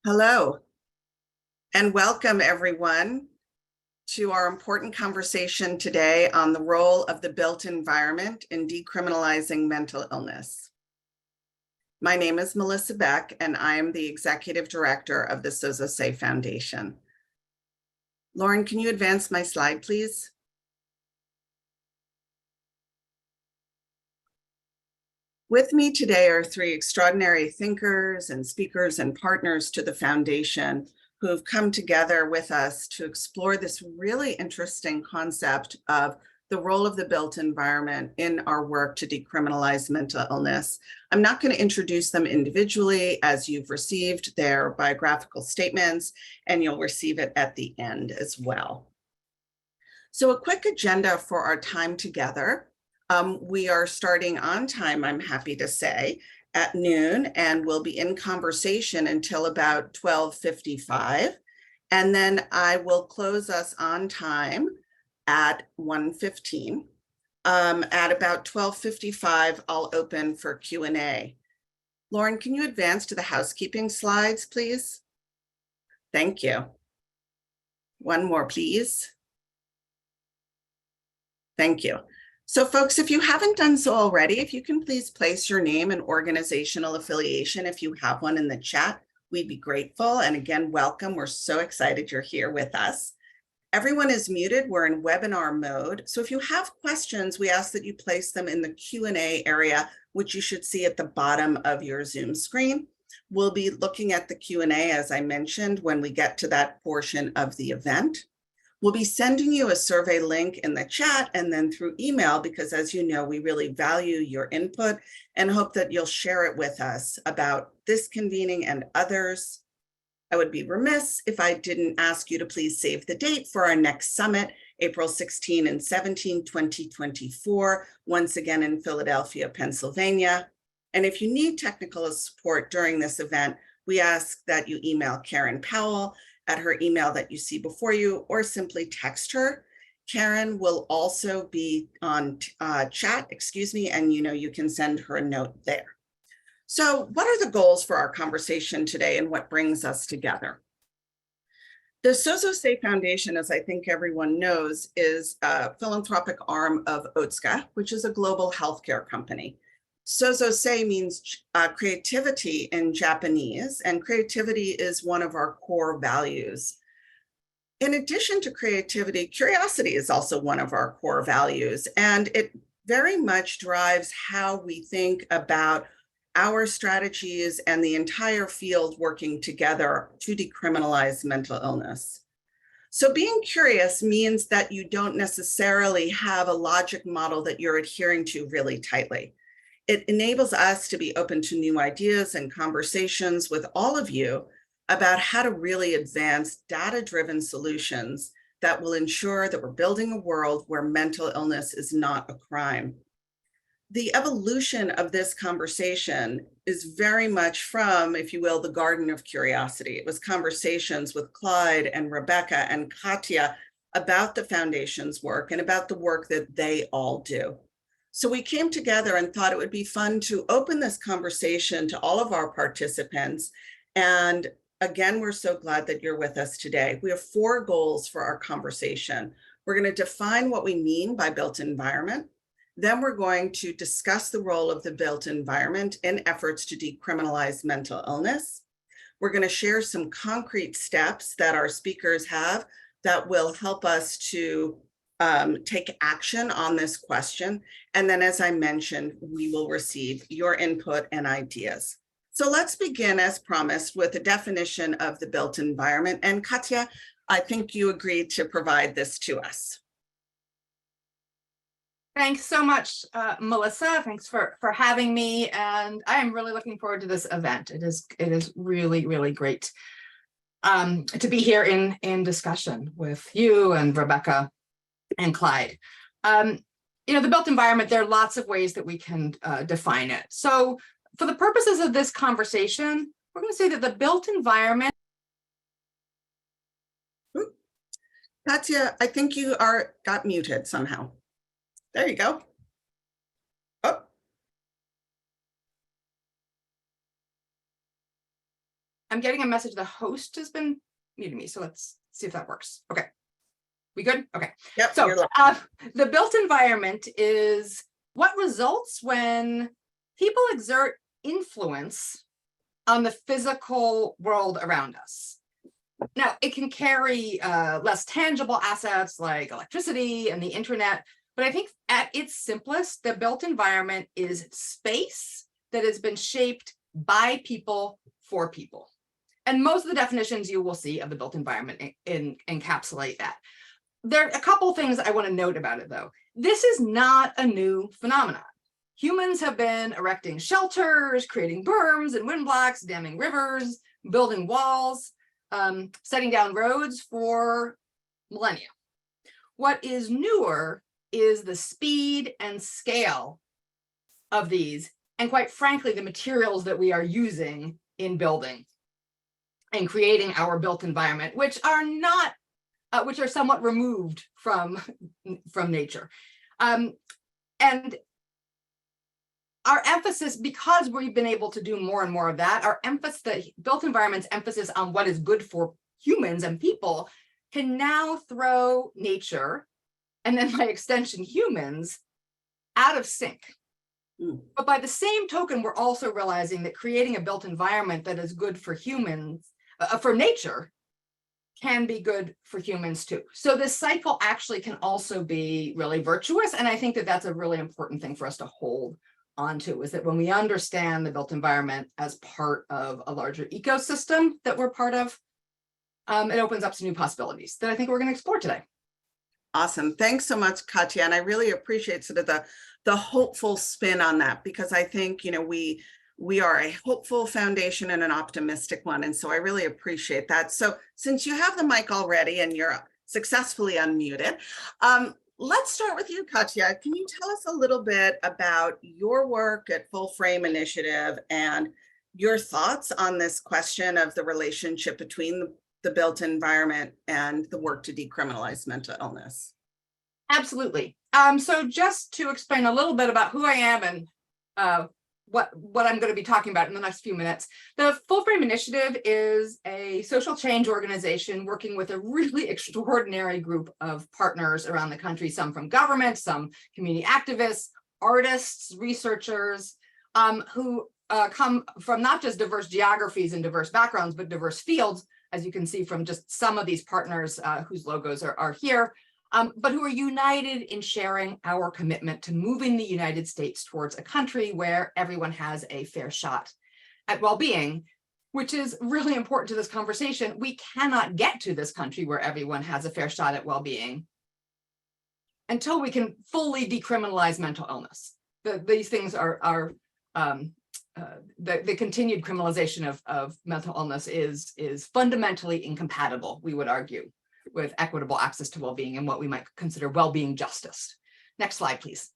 Hello, and welcome everyone to our important conversation today on the role of the built environment in decriminalizing mental illness. My name is Melissa Beck, and I am the Executive Director of the Sozosei Foundation. Lauren, can you advance my slide, please? With me today are three extraordinary thinkers and speakers and partners to the foundation who have come together with us to explore this really interesting concept of the role of the built environment in our work to decriminalize mental illness. I'm not going to introduce them individually, as you've received their biographical statements, and you'll receive it at the end as well. So a quick agenda for our time together. We are starting on time, I'm happy to say, at noon, and we'll be in conversation until about 12:55. And then I will close us on time at 1:15. At about 12:55, I'll open for Q&A. Lauren, can you advance to the housekeeping slides, please? Thank you. One more, please. Thank you. So folks, if you haven't done so already, if you can please place your name and organizational affiliation, if you have one, in the chat, we'd be grateful. And again, welcome. We're so excited you're here with us. Everyone is muted. We're in webinar mode. So if you have questions, we ask that you place them in the Q&A area, which you should see at the bottom of your Zoom screen. We'll be looking at the Q&A, as I mentioned, when we get to that portion of the event. We'll be sending you a survey link in the chat and then through email, because as you know, we really value your input and hope that you'll share it with us about this convening and others. I would be remiss if I didn't ask you to please save the date for our next summit, April 16 and 17, 2024, once again in Philadelphia, Pennsylvania. And if you need technical support during this event, we ask that you email Karen Powell at her email that you see before you, or simply text her. Karen will also be on chat, and you can send her a note there. So what are the goals for our conversation today and what brings us together? The Sozosei Foundation, as I think everyone knows, is a philanthropic arm of Otsuka, which is a global healthcare company. Sozosei means creativity in Japanese, and creativity is one of our core values. In addition to creativity, curiosity is also one of our core values, and it very much drives how we think about our strategies and the entire field working together to decriminalize mental illness. So being curious means that you don't necessarily have a logic model that you're adhering to really tightly. It enables us to be open to new ideas and conversations with all of you about how to really advance data-driven solutions that will ensure that we're building a world where mental illness is not a crime. The evolution of this conversation is very much from, if you will, the Garden of Curiosity. It was conversations with Clyde and Rebecca and Katya about the foundation's work and about the work that they all do. So we came together and thought it would be fun to open this conversation to all of our participants. And again, we're so glad that you're with us today. We have 4 goals for our conversation. We're going to define what we mean by built environment. Then we're going to discuss the role of the built environment in efforts to decriminalize mental illness. We're going to share some concrete steps that our speakers have that will help us to take action on this question. And then, as I mentioned, we will receive your input and ideas. So let's begin, as promised, with a definition of the built environment. And Katya, I think you agreed to provide this to us. Thanks so much, Melissa. Thanks for having me. And I am really looking forward to this event. It is really, really great to be here in discussion with you and Rebecca and Clyde. The built environment, there are lots of ways that we can define it. So for the purposes of this conversation, we're going to say that the built environment. Katya, I think you got muted somehow. There you go. Oh. I'm getting a message the host has been muting me, so let's see if that works. Okay. We good? Okay. Yep. So you're live. the built environment is what results when people exert influence on the physical world around us. Now, it can carry less tangible assets like electricity and the internet, but I think at its simplest, the built environment is space that has been shaped by people for people. And most of the definitions you will see of the built environment encapsulate that. There are a couple things I want to note about it, though. This is not a new phenomenon. Humans have been erecting shelters, creating berms and windblocks, damming rivers, building walls, setting down roads for millennia. What is newer is the speed and scale of these, and quite frankly, the materials that we are using in building and creating our built environment, which are not, which are somewhat removed from nature. And our emphasis, because we've been able to do more and more of that, our emphasis, the built environment's emphasis on what is good for humans and people, can now throw nature, and then by extension humans, out of sync. But by the same token, we're also realizing that creating a built environment that is good for humans, for nature, can be good for humans too. So this cycle actually can also be really virtuous. And I think that that's a really important thing for us to hold onto, is that when we understand the built environment as part of a larger ecosystem that we're part of, it opens up some new possibilities that I think we're going to explore today. Awesome. Thanks so much, Katya. And I really appreciate sort of the hopeful spin on that, because I think, you know, we are a hopeful foundation and an optimistic one. And so I really appreciate that. So since you have the mic already and you're successfully unmuted, let's start with you, Katya. Can you tell us a little bit about your work at Full Frame Initiative and your thoughts on this question of the relationship between the built environment and the work to decriminalize mental illness? Absolutely. So just to explain a little bit about who I am and what I'm going to be talking about in the next few minutes. The Full Frame Initiative is a social change organization working with a really extraordinary group of partners around the country, some from government, some community activists, artists, researchers, who come from not just diverse geographies and diverse backgrounds, but diverse fields, as you can see from just some of these partners whose logos are here. But who are united in sharing our commitment to moving the United States towards a country where everyone has a fair shot at well-being, which is really important to this conversation. We cannot get to this country where everyone has a fair shot at well-being until we can fully decriminalize mental illness. These things are the continued criminalization of mental illness is fundamentally incompatible, we would argue, with equitable access to well-being and what we might consider well-being justice. Next slide, please.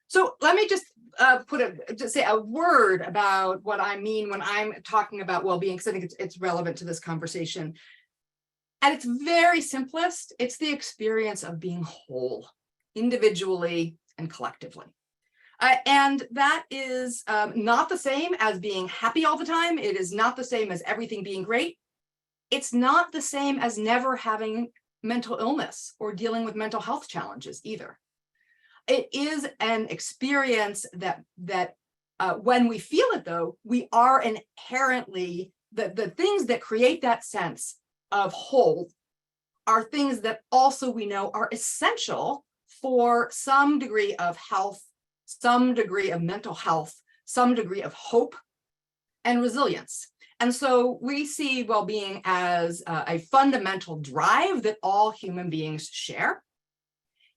So let me just say a word about what I mean when I'm talking about well-being, because I think it's relevant to this conversation. At its very simplest, it's the experience of being whole, individually and collectively. And that is not the same as being happy all the time. It is not the same as everything being great. It's not the same as never having mental illness or dealing with mental health challenges either. It is an experience that when we feel it, though, we are inherently, the things that create that sense of whole are things that also we know are essential for some degree of health, some degree of mental health, some degree of hope and resilience. And so we see well-being as a fundamental drive that all human beings share,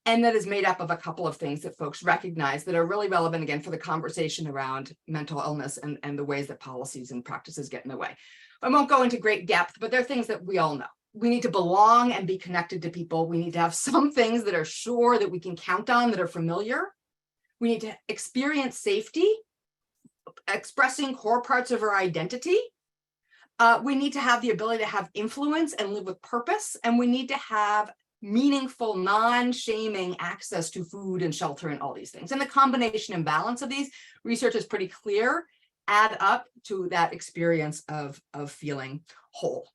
and that is made up of a couple of things that folks recognize that are really relevant, again, for the conversation around mental illness and the ways that policies and practices get in the way. I won't go into great depth, but they're things that we all know. We need to belong and be connected to people. We need to have some things that are sure that we can count on, that are familiar. We need to experience safety, expressing core parts of our identity. We need to have the ability to have influence and live with purpose. And we need to have meaningful, non-shaming access to food and shelter and all these things. And the combination and balance of these, research is pretty clear, add up to that experience of feeling whole.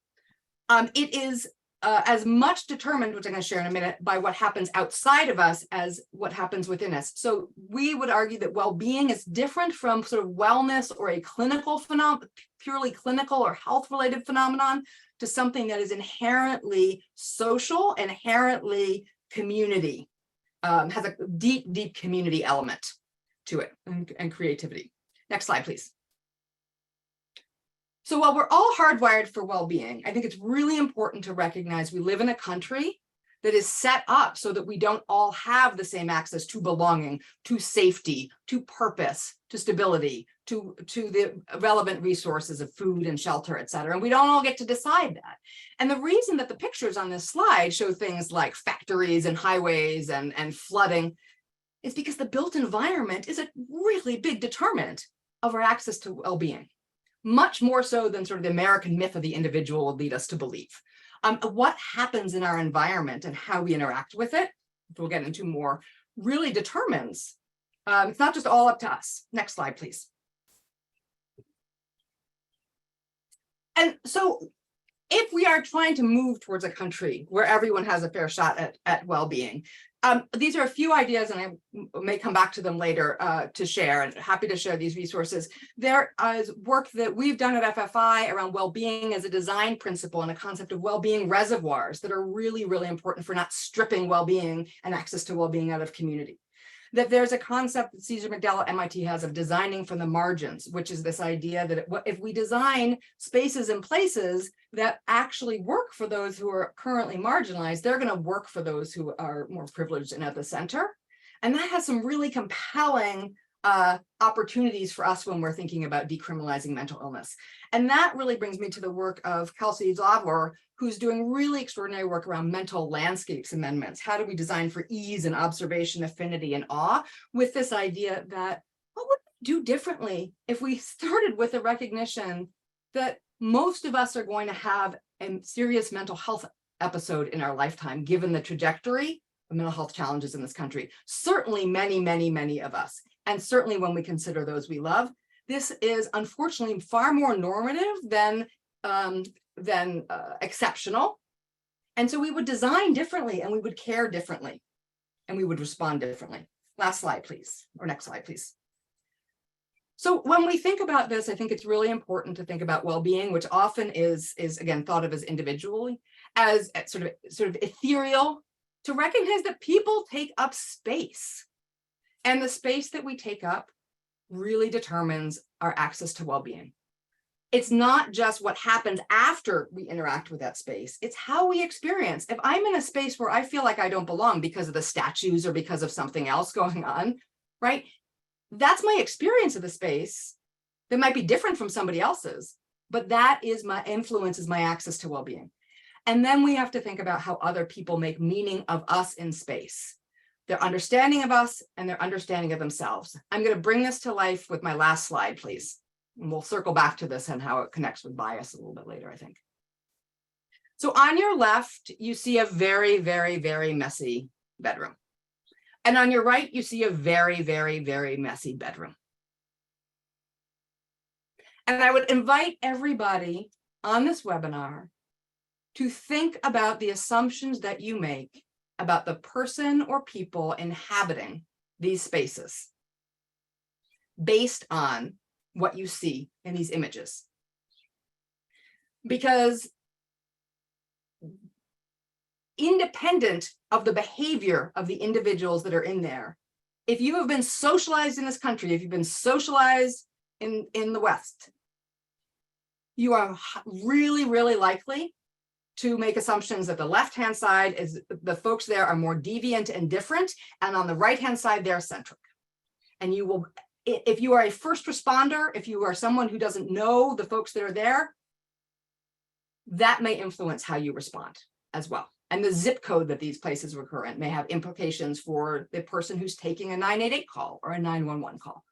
It is as much determined, which I'm going to share in a minute, by what happens outside of us as what happens within us. So we would argue that well-being is different from sort of wellness or a clinical phenomenon, purely clinical or health-related phenomenon, to something that is inherently social, inherently community, has a deep, deep community element to it, and creativity. Next slide, please. So while we're all hardwired for well-being, I think it's really important to recognize we live in a country that is set up so that we don't all have the same access to belonging, to safety, to purpose, to stability, to the relevant resources of food and shelter, et cetera. And we don't all get to decide that. And the reason that the pictures on this slide show things like factories and highways and flooding is because the built environment is a really big determinant of our access to well-being. Much more so than sort of the American myth of the individual will lead us to believe. What happens in our environment and how we interact with it, which we'll get into more, really determines. It's not just all up to us. Next slide, please. And so if we are trying to move towards a country where everyone has a fair shot at well-being, these are a few ideas, and I may come back to them later to share, and happy to share these resources. There is work that we've done at FFI around well-being as a design principle and a concept of well-being reservoirs that are really, really important for not stripping well-being and access to well-being out of community. That there's a concept that Cesar McDowell at MIT has of designing from the margins, which is this idea that if we design spaces and places that actually work for those who are currently marginalized, they're going to work for those who are more privileged and at the center. And that has some really compelling opportunities for us when we're thinking about decriminalizing mental illness. And that really brings me to the work of Kelsey Zodler, who's doing really extraordinary work around mental landscapes amendments. How do we design for ease and observation, affinity, and awe, with this idea that what would we do differently if we started with a recognition that most of us are going to have a serious mental health episode in our lifetime, given the trajectory of mental health challenges in this country. Certainly many, many, many of us. And certainly when we consider those we love, this is unfortunately far more normative than exceptional. And so we would design differently, and we would care differently, and we would respond differently. Last slide, please, or next slide, please. So when we think about this, I think it's really important to think about well-being, which often is again thought of as individually, as sort of ethereal, to recognize that people take up space. And the space that we take up really determines our access to well-being. It's not just what happens after we interact with that space, it's how we experience. If I'm in a space where I feel like I don't belong because of the statues or because of something else going on, right? That's my experience of the space that might be different from somebody else's, but that is my influence, is my access to well-being. And then we have to think about how other people make meaning of us in space, their understanding of us and their understanding of themselves. I'm going to bring this to life with my last slide, please. And we'll circle back to this and how it connects with bias a little bit later, I think. So on your left, you see a very, very, very messy bedroom. And on your right, you see a very, very, very messy bedroom. And I would invite everybody on this webinar to think about the assumptions that you make about the person or people inhabiting these spaces based on what you see in these images. Because independent of the behavior of the individuals that are in there, if you have been socialized in this country, if you've been socialized in the West, you are really, really likely to make assumptions that the left-hand side is the folks there are more deviant and different, and on the right-hand side, they're centric. And you will, if you are a first responder, if you are someone who doesn't know the folks that are there, that may influence how you respond as well. And the zip code that these places occur in may have implications for the person who's taking a 988 call or a 911 call.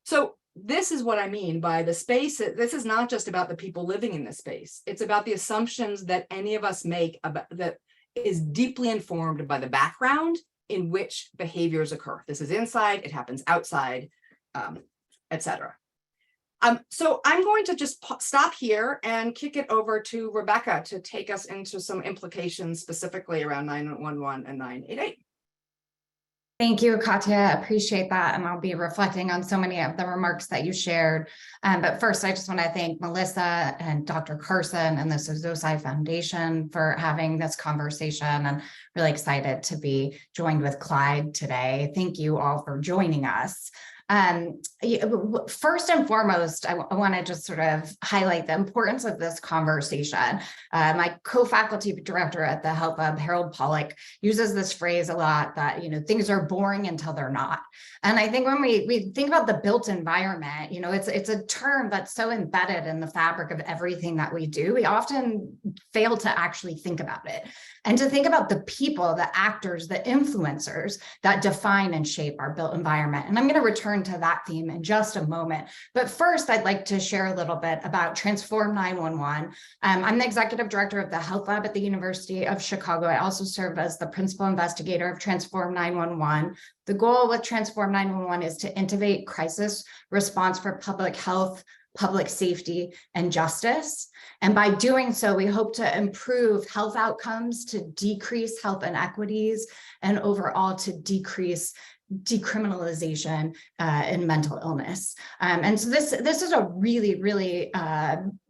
So this is what I mean by the space. This is not just about the people living in this space. It's about the assumptions that any of us make about that is deeply informed by the background in which behaviors occur. This is inside, it happens outside, etc. So I'm going to just stop here and kick it over to Rebecca to take us into some implications specifically around 911 and 988. Thank you, Katya. Appreciate that. And I'll be reflecting on so many of the remarks that you shared. But first, I just want to thank Melissa and Dr. Carson and the Sozosei Foundation for having this conversation. I'm really excited to be joined with Clyde today. Thank you all for joining us. First and foremost, I want to just sort of highlight the importance of this conversation. My co-faculty director at the Health Hub, Harold Pollack, uses this phrase a lot that, things are boring until they're not. And I think when we think about the built environment, it's a term that's so embedded in the fabric of everything that we do. We often fail to actually think about it and to think about the people, the actors, the influencers that define and shape our built environment. And I'm going to return to that theme in just a moment. But first, I'd like to share a little bit about Transform 911. I'm the executive director of the Health Lab at the University of Chicago. I also serve as the principal investigator of Transform 911. The goal with Transform 911 is to innovate crisis response for public health, public safety, and justice. And by doing so, we hope to improve health outcomes, to decrease health inequities, and overall to decrease decriminalization in mental illness. And so this is a really, really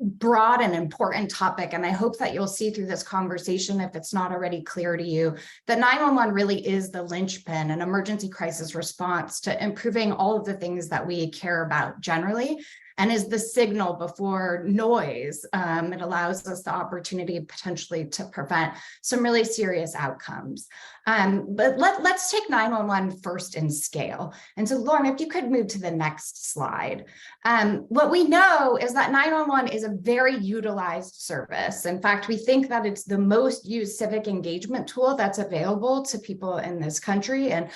broad and important topic. And I hope that you'll see through this conversation, if it's not already clear to you, that 911 really is the linchpin and emergency crisis response to improving all of the things that we care about generally, and is the signal before noise. It allows us the opportunity potentially to prevent some really serious outcomes. But let's take 911 first in scale. And so Lauren, if you could move to the next slide. What we know is that 911 is a very utilized service. In fact, we think that it's the most used civic engagement tool that's available to people in this country and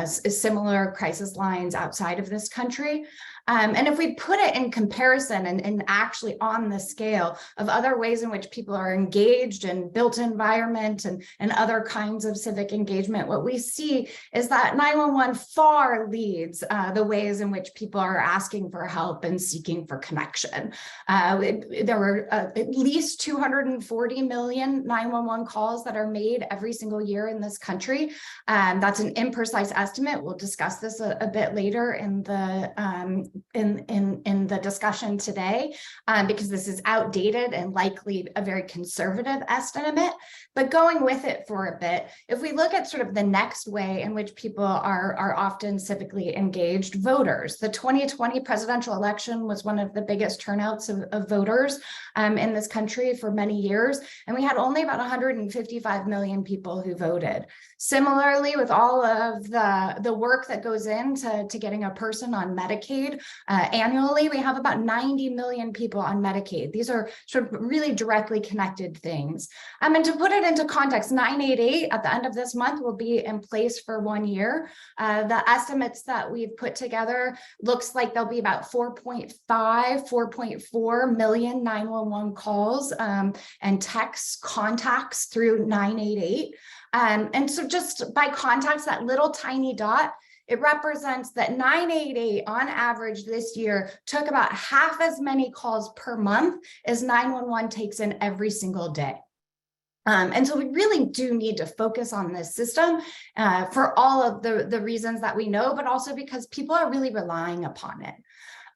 similar crisis lines outside of this country. And if we put it in comparison and actually on the scale of other ways in which people are engaged in built environment and other kinds of civic engagement, what we see is that 911 far leads the ways in which people are asking for help and seeking for connection. There were at least 240 million 911 calls that are made every single year in this country. That's an imprecise estimate. We'll discuss this a bit later in the discussion today, because this is outdated and likely a very conservative estimate. But going with it for a bit, if we look at sort of the next way in which people are often civically engaged, voters. The 2020 presidential election was one of the biggest turnouts of voters in this country for many years, and we had only about 155 million people who voted. Similarly, with all of the work that goes into getting a person on Medicaid, annually, we have about 90 million people on Medicaid. These are sort of really directly connected things. And to put it into context, 988 at the end of this month will be in place for 1 year. The estimates that we've put together looks like there'll be about 4.4 million 911 calls and text contacts through 988. And so just by context, that little tiny dot, it represents that 988 on average this year took about half as many calls per month as 911 takes in every single day. And so we really do need to focus on this system for all of the reasons that we know, but also because people are really relying upon it.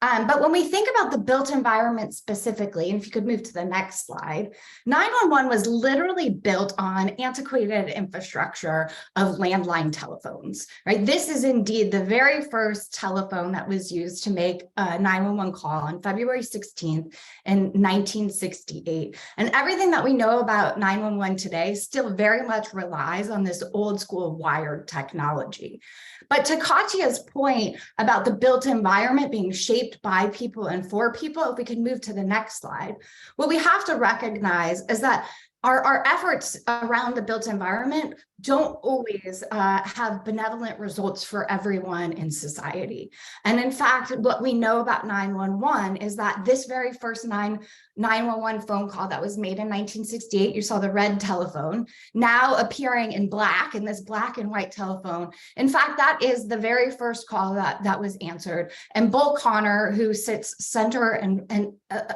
But when we think about the built environment specifically, and if you could move to the next slide, 911 was literally built on antiquated infrastructure of landline telephones, right? This is indeed the very first telephone that was used to make a 911 call on February 16th in 1968. And everything that we know about 911 today still very much relies on this old school wired technology. But to Katya's point about the built environment being shaped by people and for people, if we could move to the next slide, what we have to recognize is that our efforts around the built environment don't always have benevolent results for everyone in society. And in fact, what we know about 911 is that this very first 911 phone call that was made in 1968, you saw the red telephone, now appearing in black, in this black and white telephone. In fact, that is the very first call that was answered. And Bull Connor, who sits center and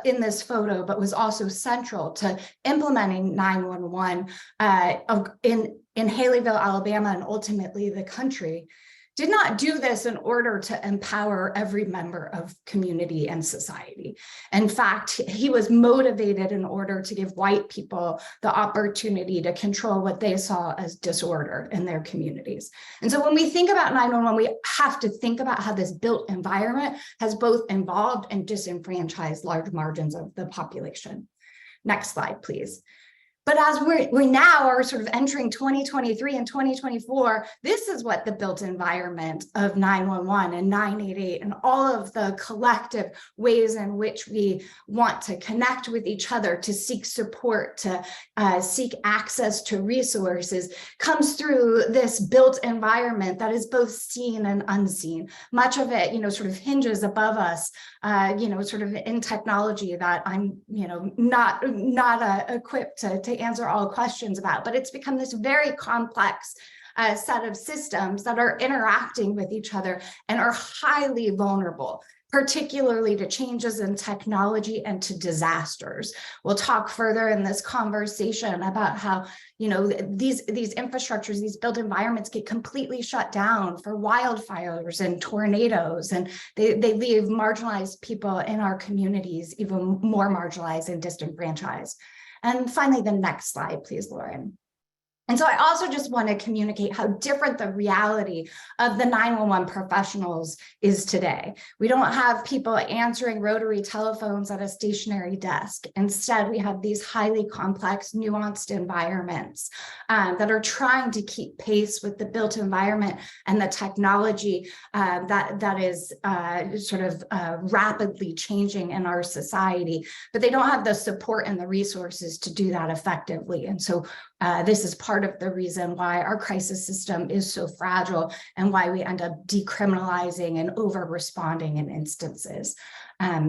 in this photo, but was also central to implementing 911 in Haleyville, Alabama, and ultimately the country, did not do this in order to empower every member of community and society. In fact, he was motivated in order to give white people the opportunity to control what they saw as disorder in their communities. And so when we think about 911, we have to think about how this built environment has both involved and disenfranchised large margins of the population. Next slide, please. But as we now are sort of entering 2023 and 2024, this is what the built environment of 911 and 988 and all of the collective ways in which we want to connect with each other, to seek support, to seek access to resources, comes through this built environment that is both seen and unseen. Much of it, sort of hinges above us, sort of in technology that I'm, not equipped to answer all questions about, but it's become this very complex set of systems that are interacting with each other and are highly vulnerable, particularly to changes in technology and to disasters. We'll talk further in this conversation about how, these infrastructures, these built environments get completely shut down for wildfires and tornadoes, and they leave marginalized people in our communities even more marginalized and disenfranchised. And finally, the next slide, please, Lauren. And so I also just want to communicate how different the reality of the 911 professionals is today. We don't have people answering rotary telephones at a stationary desk. Instead, we have these highly complex, nuanced environments that are trying to keep pace with the built environment and the technology that is rapidly changing in our society. But they don't have the support and the resources to do that effectively. And so this is part of the reason why our crisis system is so fragile and why we end up decriminalizing and over-responding in instances.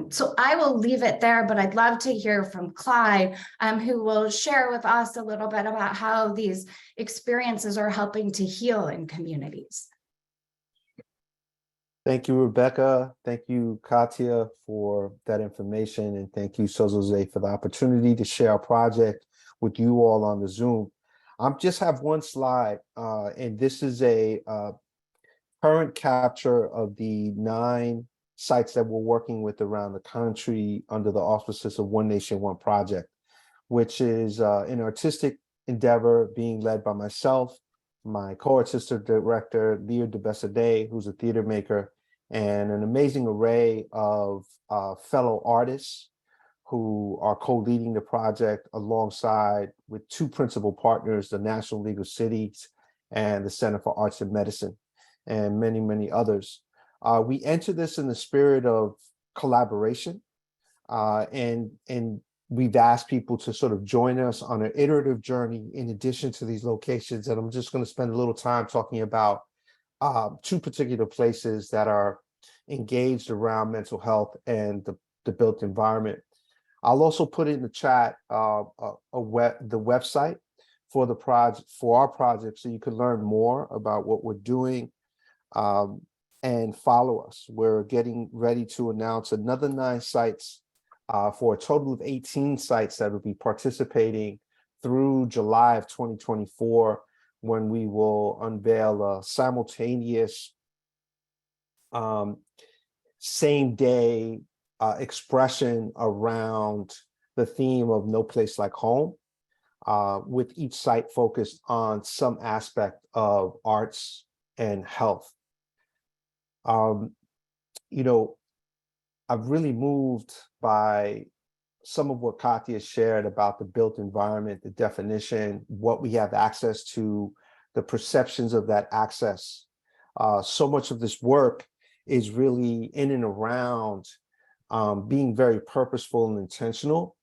So I will leave it there, but I'd love to hear from Clyde, who will share with us a little bit about how these experiences are helping to heal in communities. Thank you, Rebecca. Thank you, Katya, for that information. And thank you, Sozosei, for the opportunity to share our project with you all on the Zoom. I just have one slide, and this is a current capture of the 9 sites that we're working with around the country under the auspices of One Nation, One Project, which is an artistic endeavor being led by myself, my co-artistic director, Leah DeBesade, who's a theater maker, and an amazing array of fellow artists who are co-leading the project alongside with 2 principal partners, the National League of Cities and the Center for Arts and Medicine, and many, many others. We enter this in the spirit of collaboration, and we've asked people to sort of join us on an iterative journey in addition to these locations. And I'm just going to spend a little time talking about 2 particular places that are engaged around mental health and the built environment. I'll also put in the chat the website for the project, for our project, so you can learn more about what we're doing and follow us. We're getting ready to announce another 9 sites for a total of 18 sites that will be participating through July of 2024, when we will unveil a simultaneous same day expression around the theme of No Place Like Home, with each site focused on some aspect of arts and health. I've really moved by some of what Katya shared about the built environment, the definition, what we have access to, the perceptions of that access. So much of this work is really in and around being very purposeful and intentional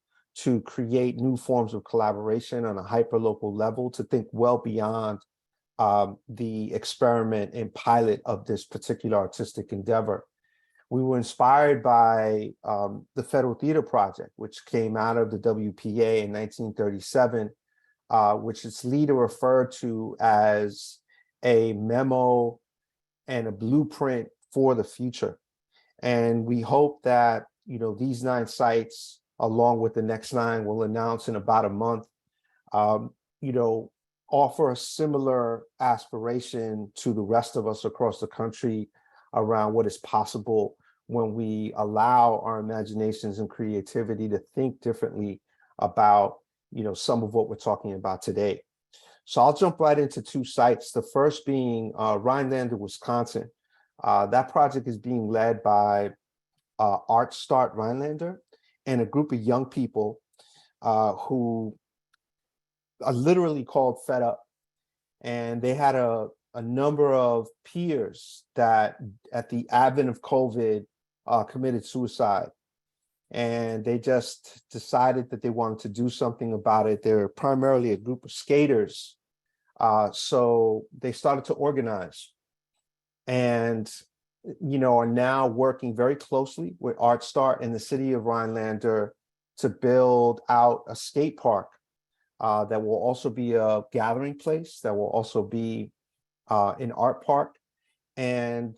to create new forms of collaboration on a hyperlocal level, to think well beyond the experiment and pilot of this particular artistic endeavor. We were inspired by the Federal Theater Project, which came out of the WPA in 1937, which its leader referred to as a memo and a blueprint for the future. And we hope that, you know, these 9 sites, along with the next 9 we'll announce in about a month, you know, offer a similar aspiration to the rest of us across the country around what is possible when we allow our imaginations and creativity to think differently about, you know, some of what we're talking about today. So I'll jump right into 2 sites. The first being Rhinelander, Wisconsin. That project is being led by Art Start Rhinelander and a group of young people who are literally called Fed Up. And they had a number of peers that at the advent of COVID committed suicide. And they just decided that they wanted to do something about it. They're primarily a group of skaters. So they started to organize and, you know, are now working very closely with Art Start in the city of Rhinelander to build out a skate park that will also be a gathering place, that will also be an art park. And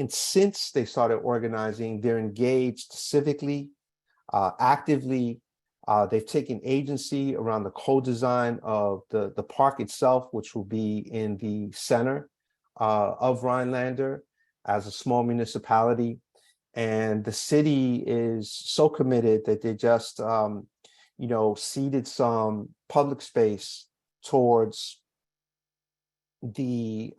since they started organizing, they're engaged civically, actively. They've taken agency around the co-design of the park itself, which will be in the center of Rhinelander as a small municipality. And the city is so committed that they just, you know, ceded some public space towards a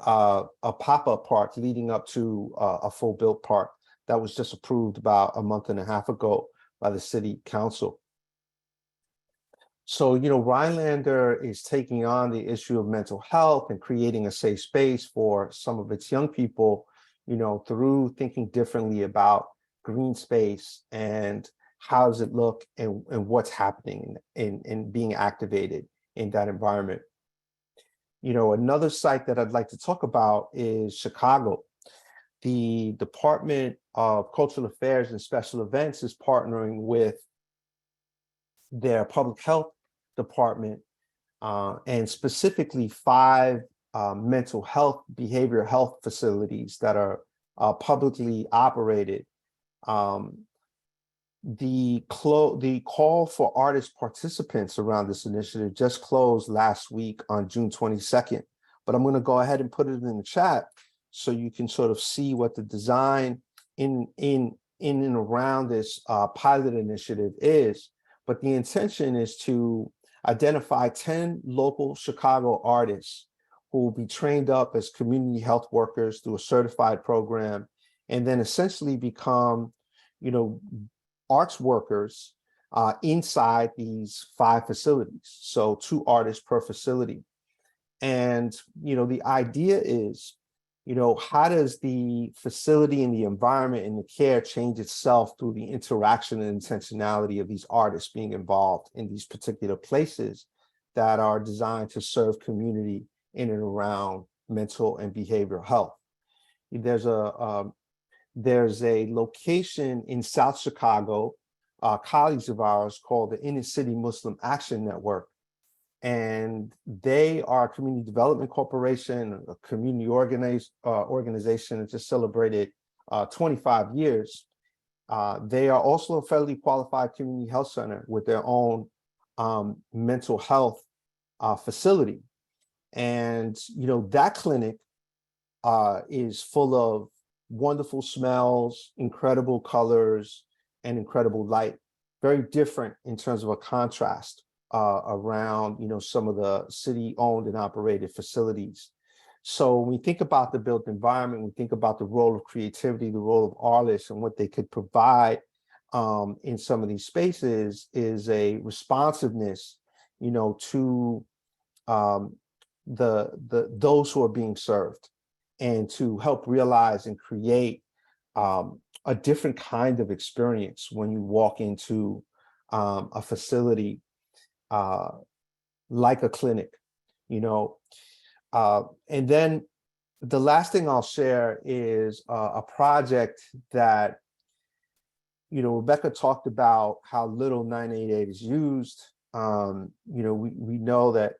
pop-up park leading up to a full-built park that was just approved about a month and a half ago by the city council. So, you know, Rhinelander is taking on the issue of mental health and creating a safe space for some of its young people, you know, through thinking differently about green space and how does it look and what's happening and being activated in that environment. You know, another site that I'd like to talk about is Chicago. The Department of Cultural Affairs and Special Events is partnering with their public health department and specifically 5 mental health, behavioral health facilities that are publicly operated. The call for artist participants around this initiative just closed last week on June 22nd, but I'm going to go ahead and put it in the chat so you can sort of see what the design in and around this pilot initiative is. But the intention is to identify 10 local Chicago artists who will be trained up as community health workers through a certified program, and then essentially become, you know, arts workers inside these 5 facilities. So 2 artists per facility. And, you know, the idea is, you know, how does the facility and the environment and the care change itself through the interaction and intentionality of these artists being involved in these particular places that are designed to serve community in and around mental and behavioral health. There's a location in South Chicago, colleagues of ours called the Inner City Muslim Action Network. And they are a community development corporation, a community organization that just celebrated 25 years. They are also a federally qualified community health center with their own mental health facility. And, you know, that clinic is full of wonderful smells, incredible colors, and incredible light. Very different in terms of a contrast around, you know, some of the city-owned and operated facilities. So when we think about the built environment, we think about the role of creativity, the role of artists, and what they could provide in some of these spaces is a responsiveness, you know, to those who are being served, and to help realize and create a different kind of experience when you walk into a facility like a clinic, you know. And then the last thing I'll share is a project that, you know, Rebecca talked about how little 988 is used. You know, we know that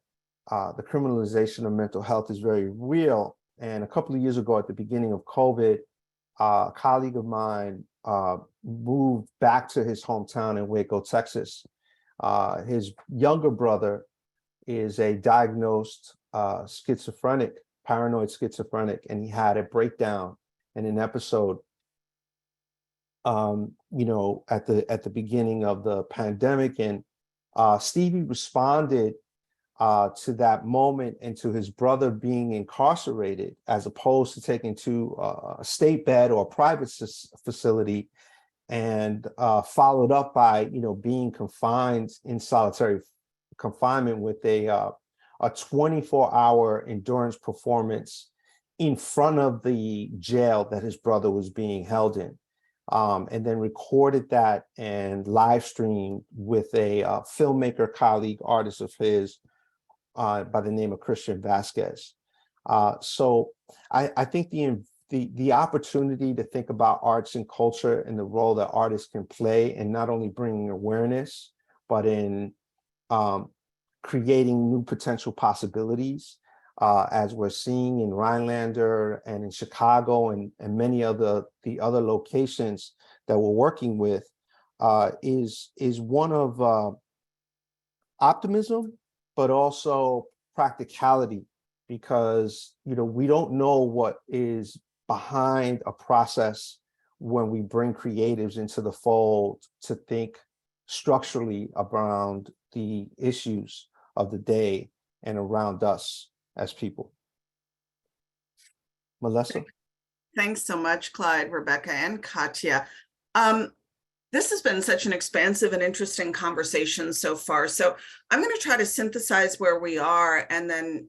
the criminalization of mental health is very real. And a couple of years ago, at the beginning of COVID, a colleague of mine moved back to his hometown in Waco, Texas. His younger brother is a diagnosed paranoid schizophrenic, and he had a breakdown in an episode, you know, at the beginning of the pandemic. And Stevie responded to that moment and to his brother being incarcerated, as opposed to taken to a state bed or a private facility, and followed up by, you know, being confined in solitary confinement with a 24-hour endurance performance in front of the jail that his brother was being held in, and then recorded that and live streamed with a filmmaker colleague, artist of his, by the name of Christian Vasquez. So I think the opportunity to think about arts and culture and the role that artists can play in not only bringing awareness, but in creating new potential possibilities, as we're seeing in Rhinelander and in Chicago and many of the other locations that we're working with, is one of optimism, but also practicality, because, you know, we don't know what is behind a process when we bring creatives into the fold to think structurally around the issues of the day and around us as people. Melissa? Thanks so much, Clyde, Rebecca, and Katya. This has been such an expansive and interesting conversation so far. So I'm going to try to synthesize where we are and then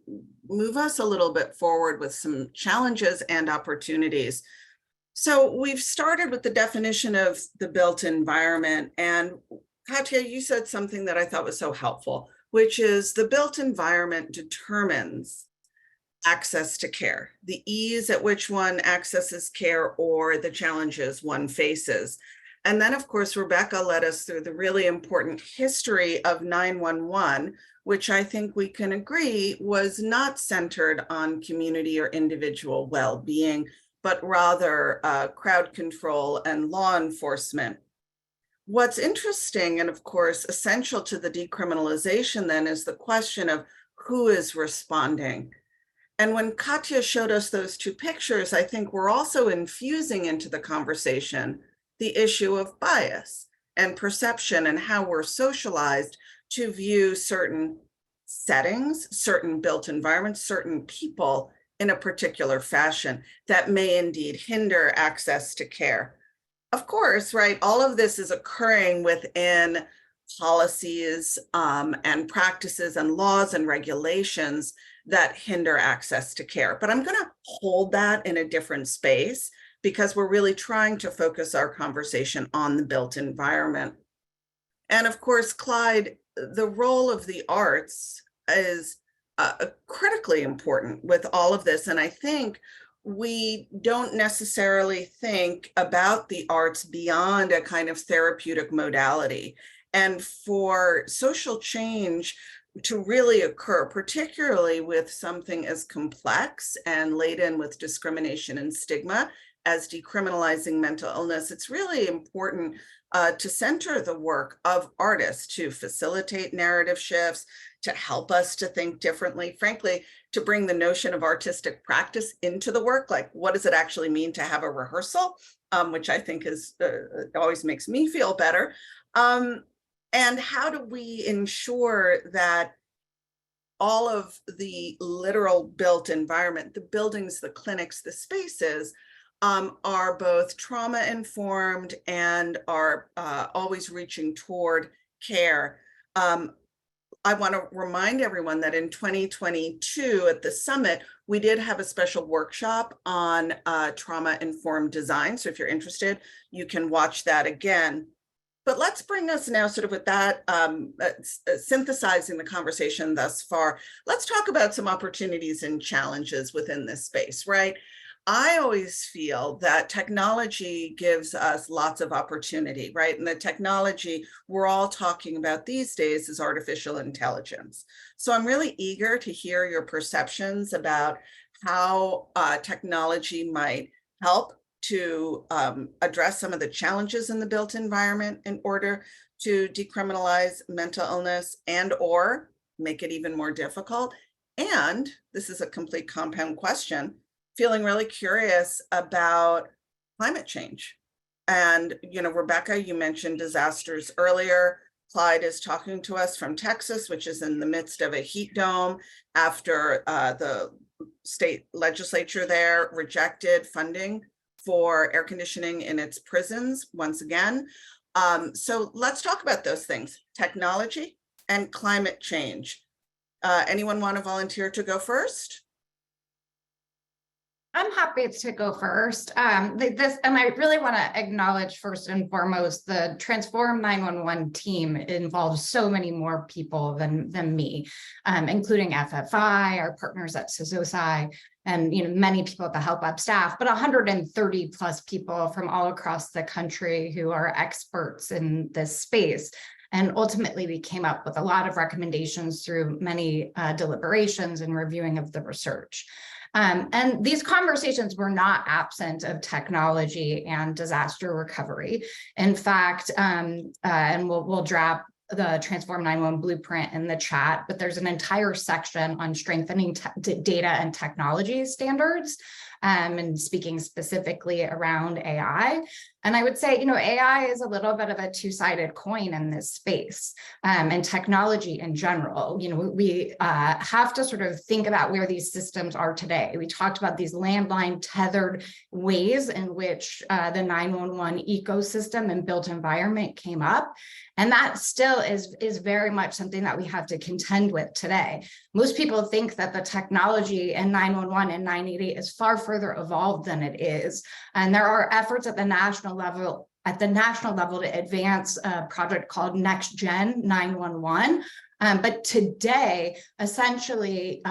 move us a little bit forward with some challenges and opportunities. So we've started with the definition of the built environment. And Katya, you said something that I thought was so helpful, which is the built environment determines access to care, the ease at which one accesses care, or the challenges one faces. And then, of course, Rebecca led us through the really important history of 911, which I think we can agree was not centered on community or individual well-being, but rather crowd control and law enforcement. What's interesting, and of course essential to the decriminalization then, is the question of who is responding. And when Katya showed us those two pictures, I think we're also infusing into the conversation the issue of bias and perception and how we're socialized to view certain settings, certain built environments, certain people in a particular fashion that may indeed hinder access to care. Of course, right, all of this is occurring within policies and practices and laws and regulations that hinder access to care. But I'm going to hold that in a different space, because we're really trying to focus our conversation on the built environment. And of course, Clyde, the role of the arts is critically important with all of this. And I think we don't necessarily think about the arts beyond a kind of therapeutic modality. And for social change to really occur, particularly with something as complex and laden with discrimination and stigma as decriminalizing mental illness, it's really important to center the work of artists to facilitate narrative shifts, to help us to think differently, frankly, to bring the notion of artistic practice into the work. Like, what does it actually mean to have a rehearsal, which I think is always makes me feel better. And how do we ensure that all of the literal built environment, the buildings, the clinics, the spaces, are both trauma informed and are always reaching toward care. I want to remind everyone that in 2022 at the summit, we did have a special workshop on trauma informed design. So if you're interested, you can watch that again. But let's bring us now sort of with that, synthesizing the conversation thus far, let's talk about some opportunities and challenges within this space, right? I always feel that technology gives us lots of opportunity, right? And the technology we're all talking about these days is artificial intelligence. So I'm really eager to hear your perceptions about how technology might help to address some of the challenges in the built environment in order to decriminalize mental illness and or make it even more difficult. And this is a complete compound question, feeling really curious about climate change. And, you know, Rebecca, you mentioned disasters earlier. Clyde is talking to us from Texas, which is in the midst of a heat dome after the state legislature there rejected funding for air conditioning in its prisons once again. So let's talk about those things, technology and climate change. Anyone want to volunteer to go first? I'm happy to go first. And I really want to acknowledge first and foremost, the Transform 911 team involves so many more people than me, including FFI, our partners at Sozosei, and many people at the Help Up staff, but 130 plus people from all across the country who are experts in this space. And ultimately, we came up with a lot of recommendations through many deliberations and reviewing of the research. And these conversations were not absent of technology and disaster recovery. In fact, and we'll drop the Transform 911 blueprint in the chat, but there's an entire section on strengthening data and technology standards, and speaking specifically around AI. And I would say, AI is a little bit of a two-sided coin in this space, and technology in general. We have to sort of think about where these systems are today. We talked about these landline tethered ways in which the 911 ecosystem and built environment came up. And that still is very much something that we have to contend with today. Most people think that the technology in 911 and 988 is far further evolved than it is. And there are efforts at the national level to advance a project called Next Gen 911. But today, essentially,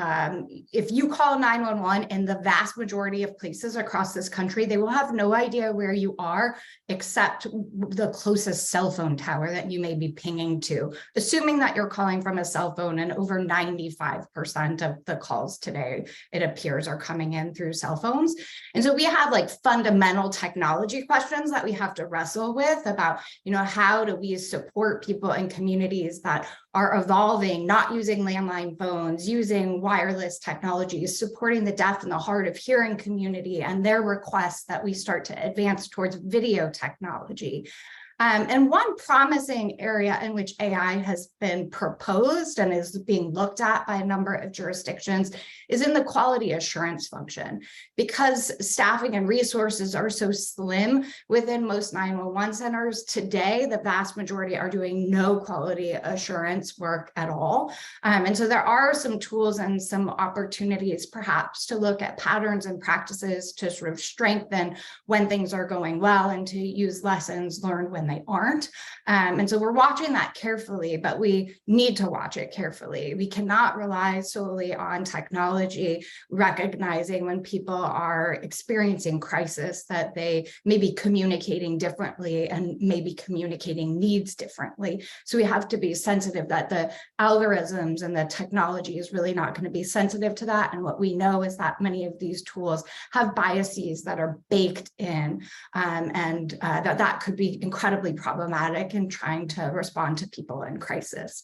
if you call 911 in the vast majority of places across this country, they will have no idea where you are except the closest cell phone tower that you may be pinging to, assuming that you're calling from a cell phone, and over 95% of the calls today, it appears, are coming in through cell phones. And so we have like fundamental technology questions that we have to wrestle with about, how do we support people in communities that are evolving, not using landline phones, using wireless technologies, supporting the deaf and the hard of hearing community and their requests that we start to advance towards video technology. And one promising area in which AI has been proposed and is being looked at by a number of jurisdictions is in the quality assurance function. Because staffing and resources are so slim within most 911 centers today, the vast majority are doing no quality assurance work at all. And so there are some tools and some opportunities perhaps to look at patterns and practices to sort of strengthen when things are going well and to use lessons learned when they aren't. And so we're watching that carefully, but we need to watch it carefully. We cannot rely solely on technology, recognizing when people are experiencing crisis that they may be communicating differently and maybe communicating needs differently. So we have to be sensitive that the algorithms and the technology is really not going to be sensitive to that. And what we know is that many of these tools have biases that are baked in, and that could be incredibly problematic in trying to respond to people in crisis.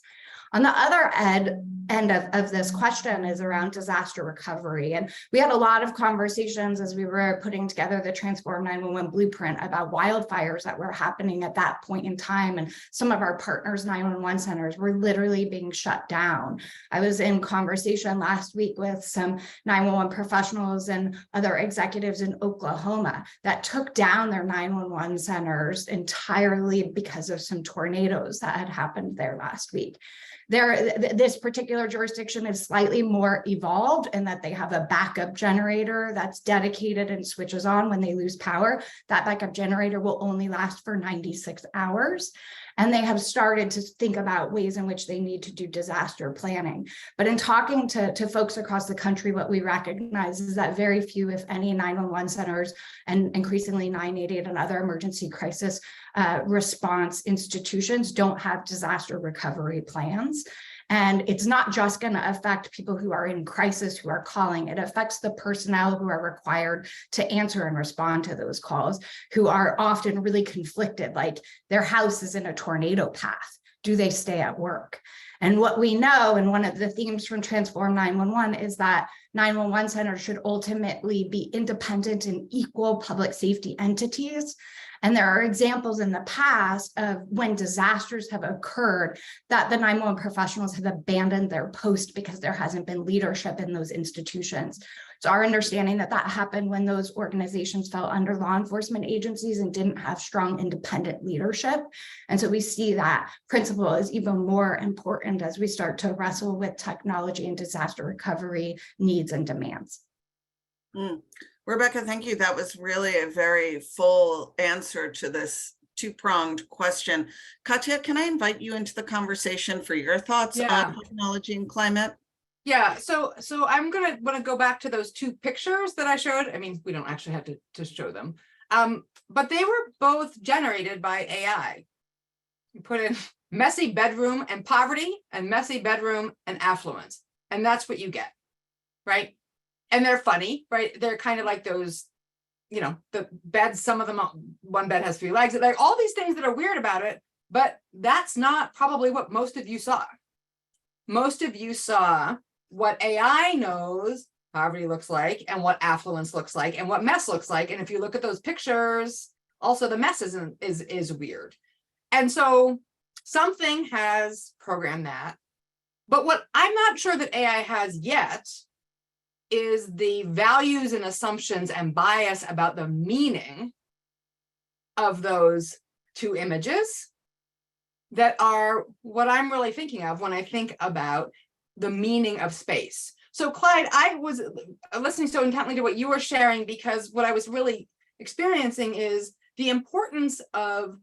On the other end of this question is around disaster recovery. And we had a lot of conversations as we were putting together the Transform 911 blueprint about wildfires that were happening at that point in time. And some of our partners' 911 centers were literally being shut down. I was in conversation last week with some 911 professionals and other executives in Oklahoma that took down their 911 centers entirely because of some tornadoes that had happened there last week. This particular jurisdiction is slightly more evolved in that they have a backup generator that's dedicated and switches on when they lose power. That backup generator will only last for 96 hours. And they have started to think about ways in which they need to do disaster planning. But in talking to folks across the country, what we recognize is that very few, if any, 911 centers and increasingly 988 and other emergency crisis response institutions don't have disaster recovery plans. And it's not just going to affect people who are in crisis, who are calling. It affects the personnel who are required to answer and respond to those calls, who are often really conflicted, like their house is in a tornado path. Do they stay at work? And what we know, and one of the themes from Transform 911 is that 911 centers should ultimately be independent and equal public safety entities. And there are examples in the past of when disasters have occurred that the 911 professionals have abandoned their post because there hasn't been leadership in those institutions. It's our understanding that that happened when those organizations fell under law enforcement agencies and didn't have strong independent leadership. And so we see that principle is even more important as we start to wrestle with technology and disaster recovery needs and demands. Rebecca, thank you. That was really a very full answer to this two-pronged question. Katya, can I invite you into the conversation for your thoughts on technology and climate? Yeah, so I'm gonna want to go back to those two pictures that I showed. I mean, we don't actually have to show them, but they were both generated by AI. You put in messy bedroom and poverty and messy bedroom and affluence, and that's what you get, right? And they're funny, right? They're kind of like those, you know, the beds, some of them, one bed has 3 legs, like all these things that are weird about it, but that's not probably what most of you saw. Most of you saw what AI knows poverty looks like and what affluence looks like and what mess looks like. And if you look at those pictures, also the mess is weird. And so something has programmed that. But what I'm not sure that AI has yet is the values and assumptions and bias about the meaning of those two images that are what I'm really thinking of when I think about the meaning of space. So Clyde, I was listening so intently to what you were sharing because what I was really experiencing is the importance of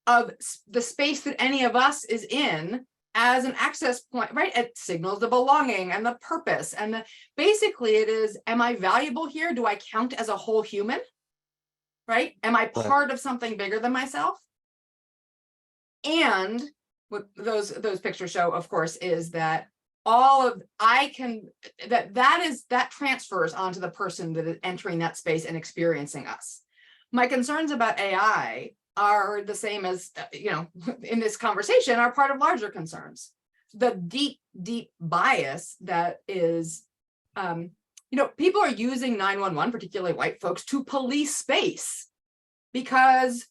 the space that any of us is in as an access point, right? It signals the belonging and the purpose. And basically it is, am I valuable here? Do I count as a whole human, right? Am I part of something bigger than myself? And what those pictures show, of course, is that that transfers onto the person that is entering that space and experiencing us. My concerns about AI are the same as, you know, in this conversation are part of larger concerns. The deep bias that is, you know, people are using 911, particularly white folks, to police space because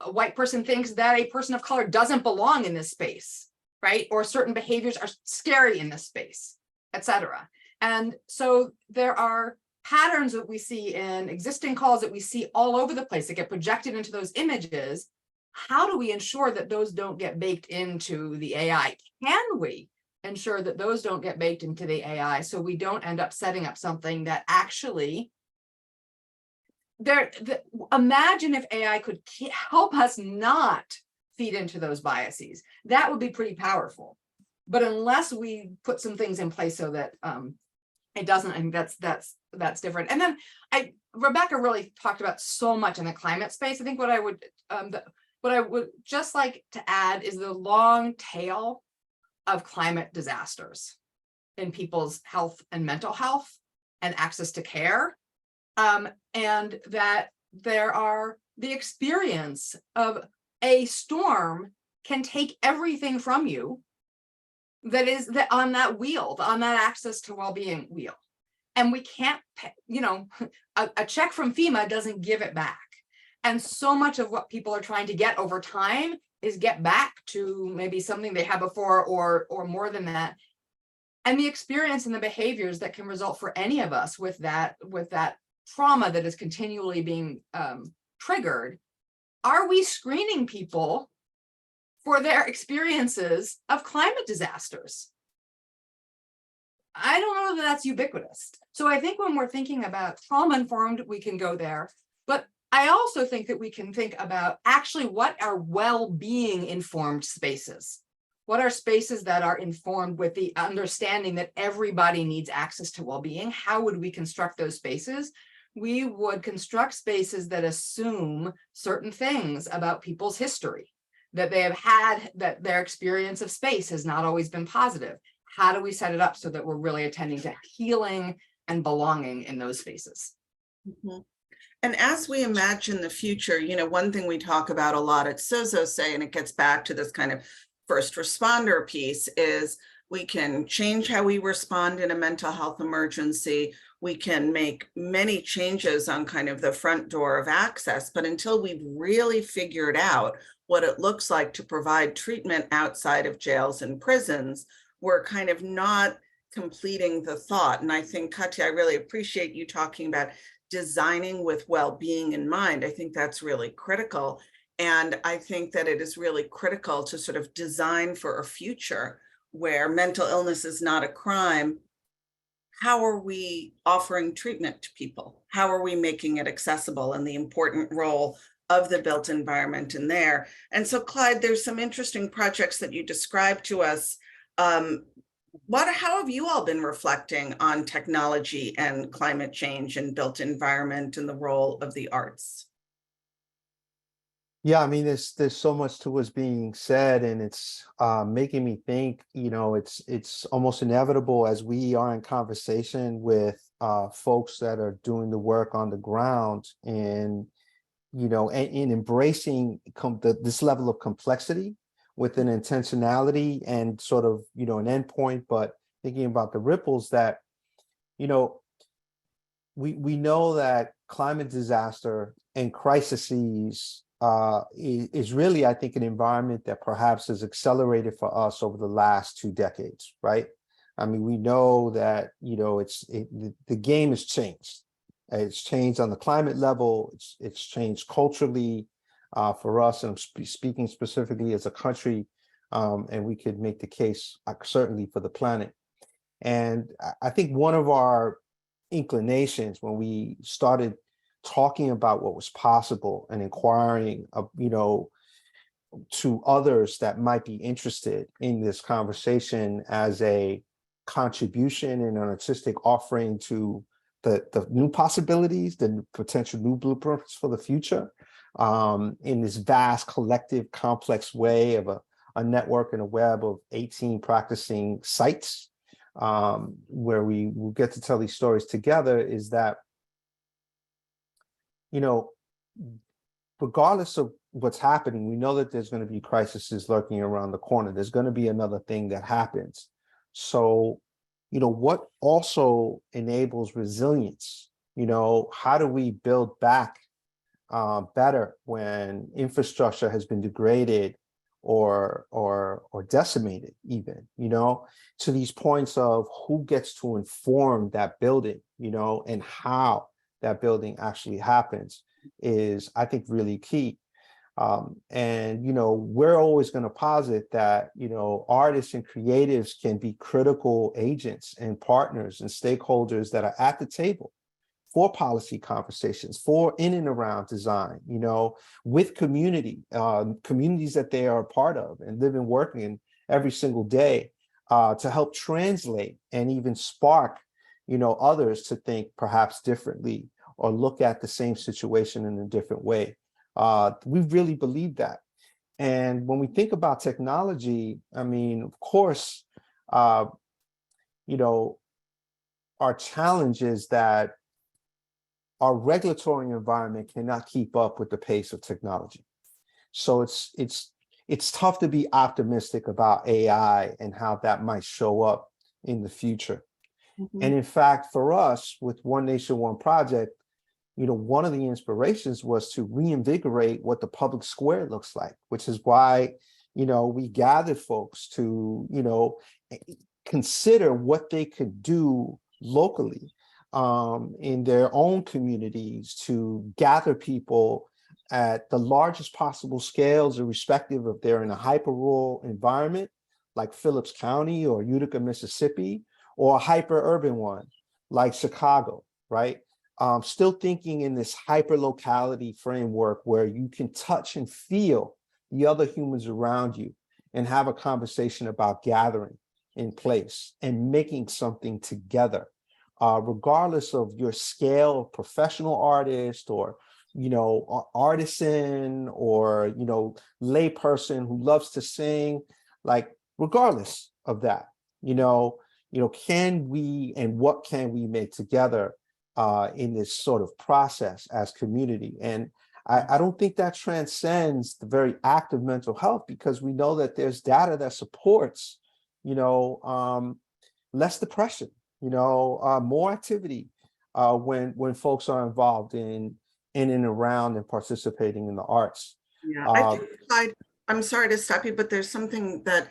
a white person thinks that a person of color doesn't belong in this space, right? Or certain behaviors are scary in this space, etc. And so there are patterns that we see in existing calls that we see all over the place that get projected into those images. How do we ensure that those don't get baked into the AI? Can we ensure that those don't get baked into the AI so we don't end up setting up something that actually imagine if AI could help us not feed into those biases. That would be pretty powerful. But unless we put some things in place so that it doesn't, I think that's different. And then Rebecca really talked about so much in the climate space. I think what I would just like to add is the long tail of climate disasters in people's health and mental health and access to care. And that there are the experience of a storm can take everything from you that is on that wheel, on that access to well-being wheel. And we can't pay, you know, a check from FEMA doesn't give it back. And so much of what people are trying to get over time is get back to maybe something they had before or more than that. And the experience and the behaviors that can result for any of us with that trauma that is continually being triggered. Are we screening people for their experiences of climate disasters. I don't know that that's ubiquitous. So I think when we're thinking about trauma-informed, we can go there. But I also think that we can think about actually what are well-being informed spaces. What are spaces that are informed with the understanding that everybody needs access to well-being? How would we construct those spaces? We would construct spaces that assume certain things about people's history, that they have had, that their experience of space has not always been positive. How do we set it up so that we're really attending to healing and belonging in those spaces? Mhm. And as we imagine the future, one thing we talk about a lot at Sozosei, and it gets back to this kind of first responder piece, is we can change how we respond in a mental health emergency. We can make many changes on kind of the front door of access, but until we've really figured out what it looks like to provide treatment outside of jails and prisons, we're kind of not completing the thought. And I think, Katya, I really appreciate you talking about designing with well-being in mind. I think that's really critical. And I think that it is really critical to sort of design for a future where mental illness is not a crime. How are we offering treatment to people? How are we making it accessible, and the important role of the built environment in there? And so, Clyde, there's some interesting projects that you described to us. How have you all been reflecting on technology and climate change and built environment and the role of the arts? Yeah, I mean, there's so much to what's being said, and it's making me think. It's almost inevitable as we are in conversation with folks that are doing the work on the ground, and in embracing this level of complexity with an intentionality and sort of an endpoint, but thinking about the ripples that we know that climate disaster and crises is really, I think, an environment that perhaps has accelerated for us over the last 2 decades, right? I mean, we know that the game has changed. It's changed on the climate level. It's changed culturally for us, and I'm speaking specifically as a country, and we could make the case certainly for the planet. And I think one of our inclinations when we started talking about what was possible and inquiring to others that might be interested in this conversation as a contribution and an artistic offering to the new possibilities, the potential new blueprints for the future, in this vast collective complex way of a network and a web of 18 practicing sites, where we will get to tell these stories together, is that regardless of what's happening, we know that there's going to be crises lurking around the corner. There's going to be another thing that happens. So, what also enables resilience? How do we build back better when infrastructure has been degraded or decimated, even, to these points of who gets to inform that building, and how that building actually happens is, I think, really key. And we're always going to posit that artists and creatives can be critical agents and partners and stakeholders that are at the table for policy conversations, for in and around design, with communities that they are a part of and live and work in every single day, to help translate and even spark others to think perhaps differently or look at the same situation in a different way. We really believe that. And when we think about technology, I mean, of course, our challenge is that our regulatory environment cannot keep up with the pace of technology. So it's tough to be optimistic about AI and how that might show up in the future. Mm-hmm. And in fact, for us with One Nation, One Project, one of the inspirations was to reinvigorate what the public square looks like, which is why, we gathered folks to, consider what they could do locally in their own communities to gather people at the largest possible scales, irrespective if they're in a hyper-rural environment like Phillips County or Utica, Mississippi, or a hyper-urban one like Chicago, right? Still thinking in this hyper-locality framework where you can touch and feel the other humans around you and have a conversation about gathering in place and making something together, regardless of your scale, professional artist or artisan or lay person who loves to sing, like regardless of that, can we and what can we make together in this sort of process as community? And I don't think that transcends the very act of mental health, because we know that there's data that supports, less depression, more activity when folks are involved in and around and participating in the arts. Yeah, I think, Clyde, I'm sorry to stop you, but there's something that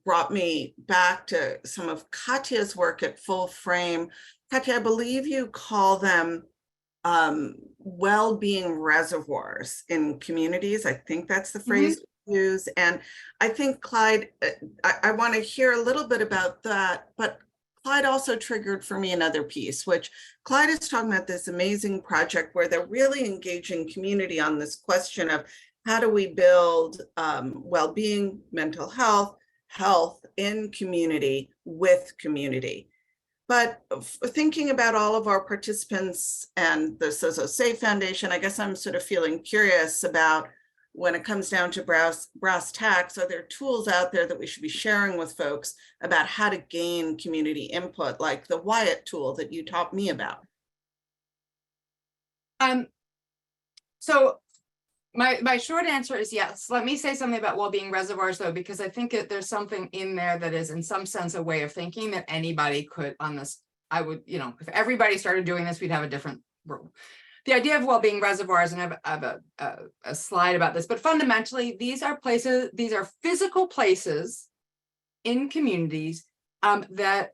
brought me back to some of Katya's work at Full Frame. Katya, I believe you call them well-being reservoirs in communities. I think that's the phrase you use. And I think, Clyde, I want to hear a little bit about that, but Clyde also triggered for me another piece, which Clyde is talking about this amazing project where they're really engaging community on this question of how do we build well-being, mental health in community with community. But thinking about all of our participants and the Sozosei Foundation, I guess I'm sort of feeling curious about when it comes down to brass tacks, are there tools out there that we should be sharing with folks about how to gain community input, like the Wyatt tool that you taught me about? So my short answer is yes. Let me say something about well-being reservoirs, though, because I think that there's something in there that is in some sense a way of thinking that anybody could on this. I would, if everybody started doing this, we'd have a different world. The idea of well-being reservoirs, and I have a slide about this, but fundamentally, these are physical places in communities that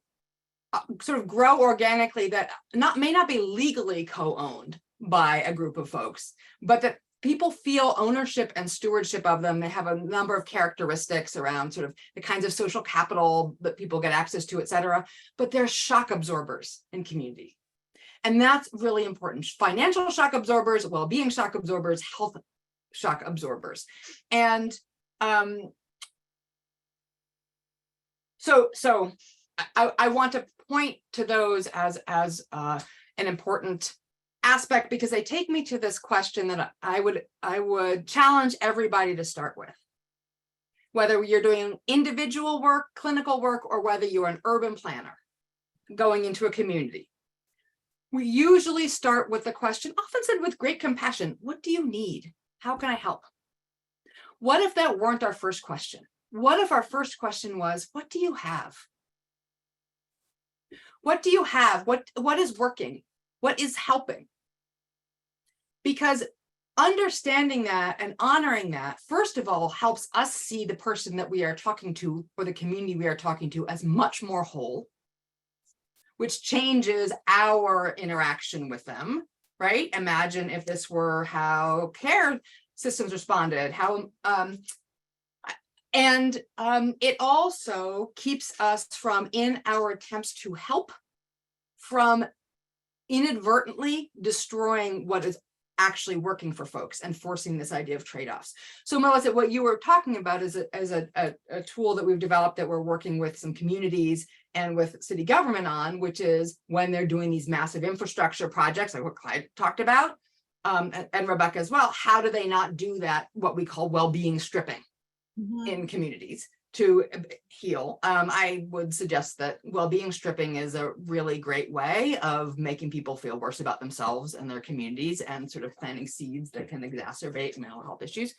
sort of grow organically, that may not be legally co-owned by a group of folks, but that people feel ownership and stewardship of them. They have a number of characteristics around sort of the kinds of social capital that people get access to, et cetera, but they're shock absorbers in community. And that's really important. Financial shock absorbers, well-being shock absorbers, health shock absorbers. And so I want to point to those as an important aspect, because they take me to this question that I would challenge everybody to start with. Whether you're doing individual work, clinical work, or whether you're an urban planner going into a community. We usually start with the question, often said with great compassion, what do you need? How can I help? What if that weren't our first question? What if our first question was, what do you have? What do you have? What is working? What is helping? Because understanding that and honoring that, first of all, helps us see the person that we are talking to or the community we are talking to as much more whole, which changes our interaction with them, right? Imagine if this were how care systems responded, it also keeps us from, in our attempts to help, from inadvertently destroying what is actually working for folks and forcing this idea of trade-offs. So Melissa, what you were talking about is a tool that we've developed that we're working with some communities and with city government on, which is when they're doing these massive infrastructure projects, like what Clyde talked about, and Rebecca as well, how do they not do that, what we call well-being stripping in communities to heal? I would suggest that well-being stripping is a really great way of making people feel worse about themselves and their communities, and sort of planting seeds that can exacerbate mental health issues.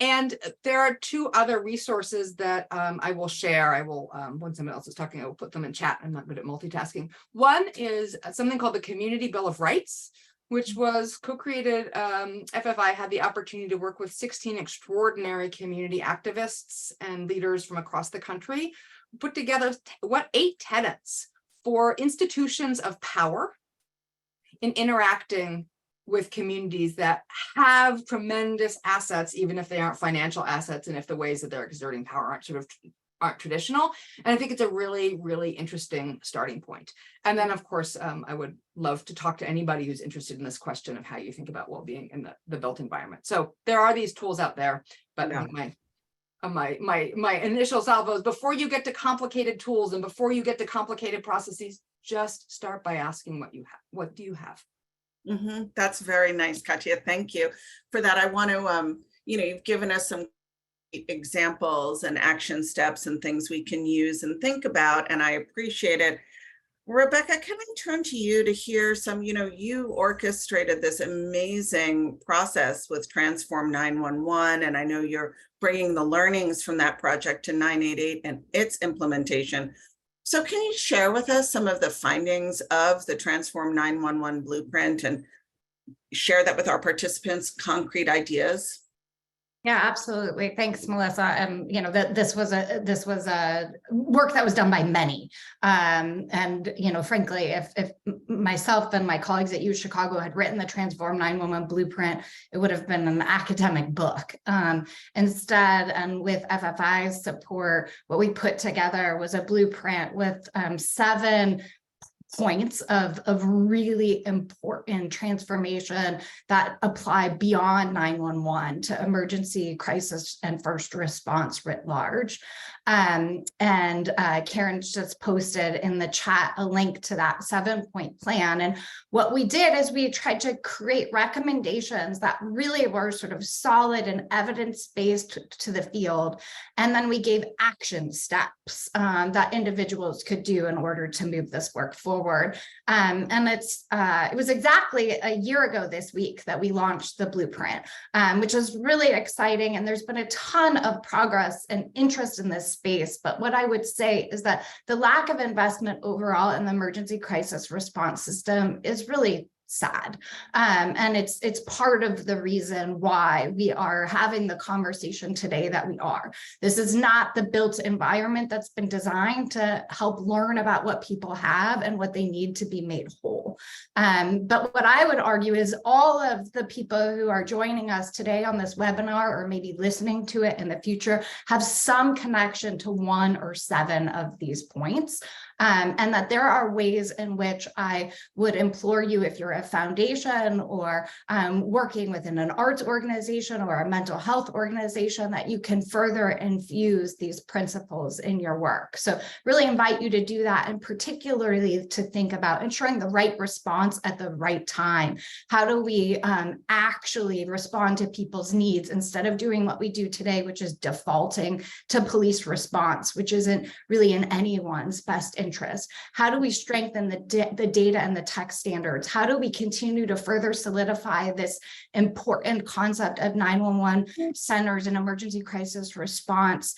And there are two other resources that I will share. I will, when someone else is talking, I will put them in chat. I'm not good at multitasking. One is something called the Community Bill of Rights, which was co-created. FFI had the opportunity to work with 16 extraordinary community activists and leaders from across the country, put together 8 tenets for institutions of power in interacting with communities that have tremendous assets, even if they aren't financial assets, and if the ways that they're exerting power aren't traditional. And I think it's a really, really interesting starting point. And then, of course, I would love to talk to anybody who's interested in this question of how you think about well-being in the built environment. So there are these tools out there, but Yeah. I think my initial salvo is, before you get to complicated tools and before you get to complicated processes, just start by asking what you have. What do you have? That's very nice, Katya. Thank you for that. I want to, you've given us some examples and action steps and things we can use and think about, and I appreciate it. Rebecca, can I turn to you to hear some, you orchestrated this amazing process with Transform 911, and I know you're bringing the learnings from that project to 988 and its implementation. So can you share with us some of the findings of the Transform 911 blueprint and share that with our participants, concrete ideas? Yeah, absolutely. Thanks, Melissa. This was a work that was done by many. Frankly, if myself and my colleagues at U Chicago had written the Transform 911 blueprint, it would have been an academic book. Instead, and with FFI's support, what we put together was a blueprint with 7 points of really important transformation that apply beyond 911 to emergency, crisis, and first response writ large. Karen just posted in the chat a link to that 7-point plan. And what we did is we tried to create recommendations that really were sort of solid and evidence-based to the field. And then we gave action steps that individuals could do in order to move this work forward. It was exactly a year ago this week that we launched the blueprint, which is really exciting. And there's been a ton of progress and interest in this space. But what I would say is that the lack of investment overall in the emergency crisis response system is really sad. And it's part of the reason why we are having the conversation today that we are. This is not the built environment that's been designed to help learn about what people have and what they need to be made whole. But what I would argue is all of the people who are joining us today on this webinar, or maybe listening to it in the future, have some connection to 1 or 7 of these points. And that there are ways in which I would implore you, if you're a foundation or working within an arts organization or a mental health organization, that you can further infuse these principles in your work. So really invite you to do that, and particularly to think about ensuring the right response at the right time. How do we actually respond to people's needs instead of doing what we do today, which is defaulting to police response, which isn't really in anyone's best interest? How do we strengthen the data and the tech standards? How do we continue to further solidify this important concept of 911 centers and emergency crisis response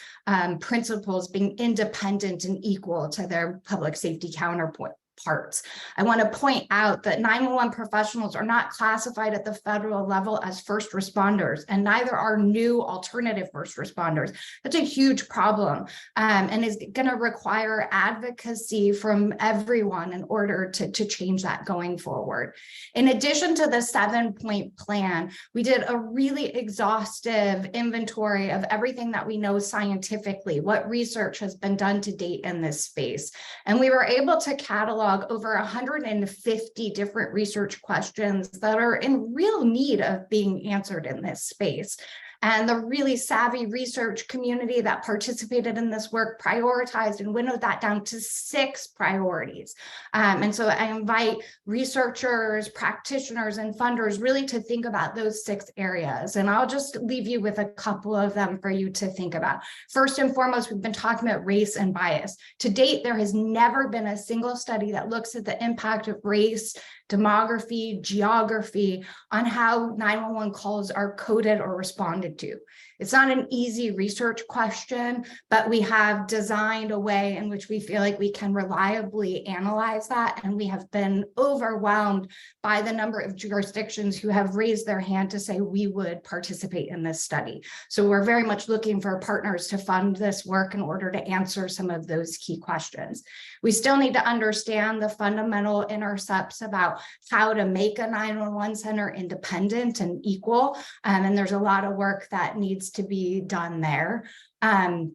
principles being independent and equal to their public safety counterparts? I want to point out that 911 professionals are not classified at the federal level as first responders, and neither are new alternative first responders. That's a huge problem, and is going to require advocacy from everyone in order to change that going forward. In addition to the 7-point plan, we did a really exhaustive inventory of everything that we know scientifically, what research has been done to date in this space, and we were able to catalog over 150 different research questions that are in real need of being answered in this space. And the really savvy research community that participated in this work prioritized and winnowed that down to 6 priorities. And so I invite researchers, practitioners, and funders really to think about those 6 areas. And I'll just leave you with a couple of them for you to think about. First and foremost, we've been talking about race and bias. To date, there has never been a single study that looks at the impact of race, demography, geography on how 911 calls are coded or responded to. It's not an easy research question, but we have designed a way in which we feel like we can reliably analyze that. And we have been overwhelmed by the number of jurisdictions who have raised their hand to say we would participate in this study. So we're very much looking for partners to fund this work in order to answer some of those key questions. We still need to understand the fundamental intercepts about out how to make a 911 center independent and equal. And there's a lot of work that needs to be done there. When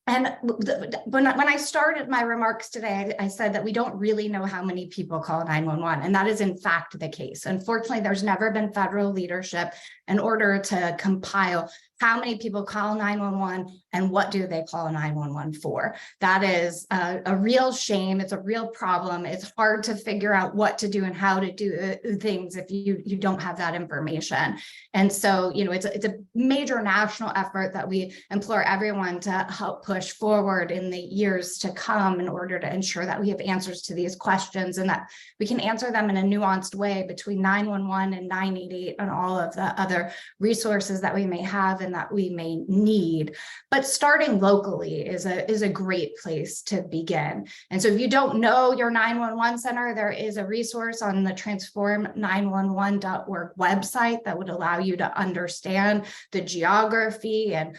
I started my remarks today, I said that we don't really know how many people call 911, and that is in fact the case. Unfortunately, there's never been federal leadership in order to compile how many people call 911 and what do they call 911 for. That is a real shame. It's a real problem. It's hard to figure out what to do and how to do things if you don't have that information. And so, it's a major national effort that we implore everyone to help push forward in the years to come in order to ensure that we have answers to these questions and that we can answer them in a nuanced way between 911 and 988 and all of the other resources that we may have and that we may need. But starting locally is a great place to begin. And so if you don't know your 911 center, there is a resource on the transform911.org website that would allow you to understand the geography and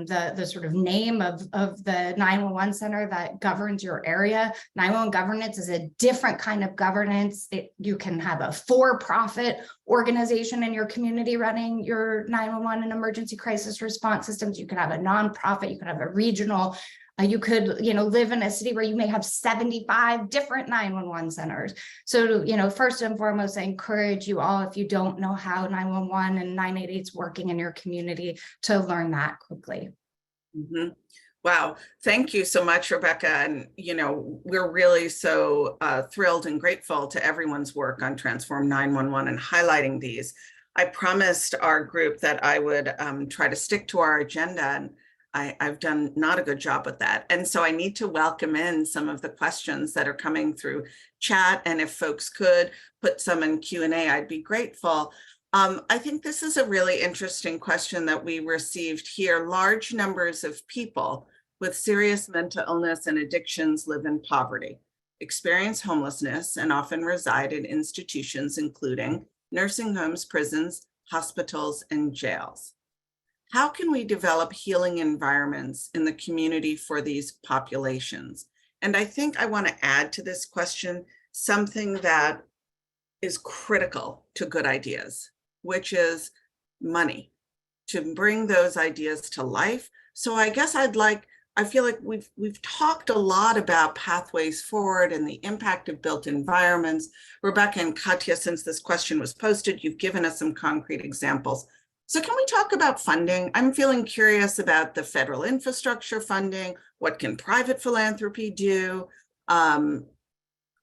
the sort of name of the 911 center that governs your area. 911 governance is a different kind of governance. You can have a for-profit organization in your community running your 911 and emergency crisis response systems. You can have a nonprofit, you can have a regional, you could, live in a city where you may have 75 different 911 centers. So, first and foremost, I encourage you all, if you don't know how 911 and 988 is working in your community, to learn that quickly. Mm-hmm. Wow. Thank you so much, Rebecca. And, we're really so thrilled and grateful to everyone's work on Transform 911 and highlighting these. I promised our group that I would try to stick to our agenda, and I've done not a good job with that. And so I need to welcome in some of the questions that are coming through chat. And if folks could put some in Q&A, I'd be grateful. I think this is a really interesting question that we received here. Large numbers of people with serious mental illness and addictions live in poverty, experience homelessness, and often reside in institutions including nursing homes, prisons, hospitals, and jails. How can we develop healing environments in the community for these populations? And I think I want to add to this question something that is critical to good ideas, which is money, to bring those ideas to life. So I guess I feel like we've talked a lot about pathways forward and the impact of built environments. Rebecca and Katya, since this question was posted, you've given us some concrete examples. So can we talk about funding? I'm feeling curious about the federal infrastructure funding. What can private philanthropy do? Who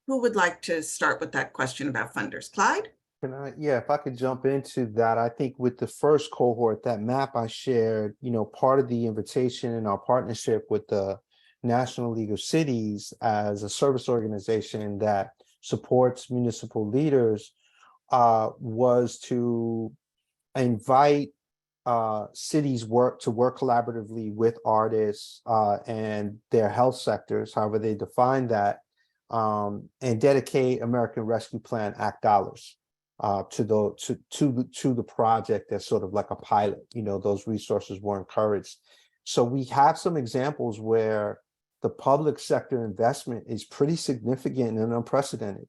would like to start with that question about funders? Clyde? If I could jump into that, I think with the first cohort, that map I shared, part of the invitation in our partnership with the National League of Cities as a service organization that supports municipal leaders was to invite cities to work collaboratively with artists and their health sectors, however they define that, and dedicate American Rescue Plan Act dollars to the project as sort of like a pilot. Those resources were encouraged. So we have some examples where the public sector investment is pretty significant and unprecedented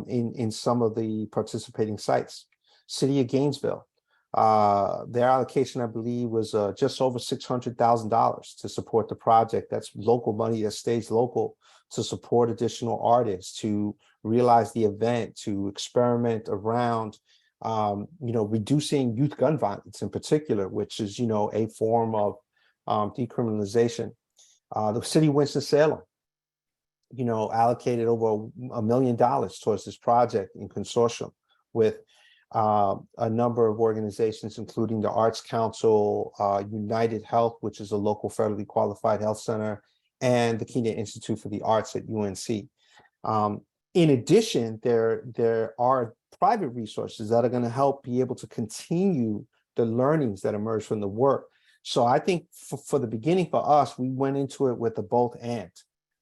in some of the participating sites. City of Gainesville, their allocation, I believe, was just over $600,000 to support the project. That's local money that stays local to support additional artists, to realize the event, to experiment around, reducing youth gun violence in particular, which is, a form of decriminalization. The city of Winston-Salem, allocated over $1 million towards this project in consortium with a number of organizations, including the Arts Council, United Health, which is a local federally qualified health center, and the Kenya Institute for the Arts at UNC. In addition, there are private resources that are going to help be able to continue the learnings that emerge from the work. So I think for the beginning for us, we went into it with a both and,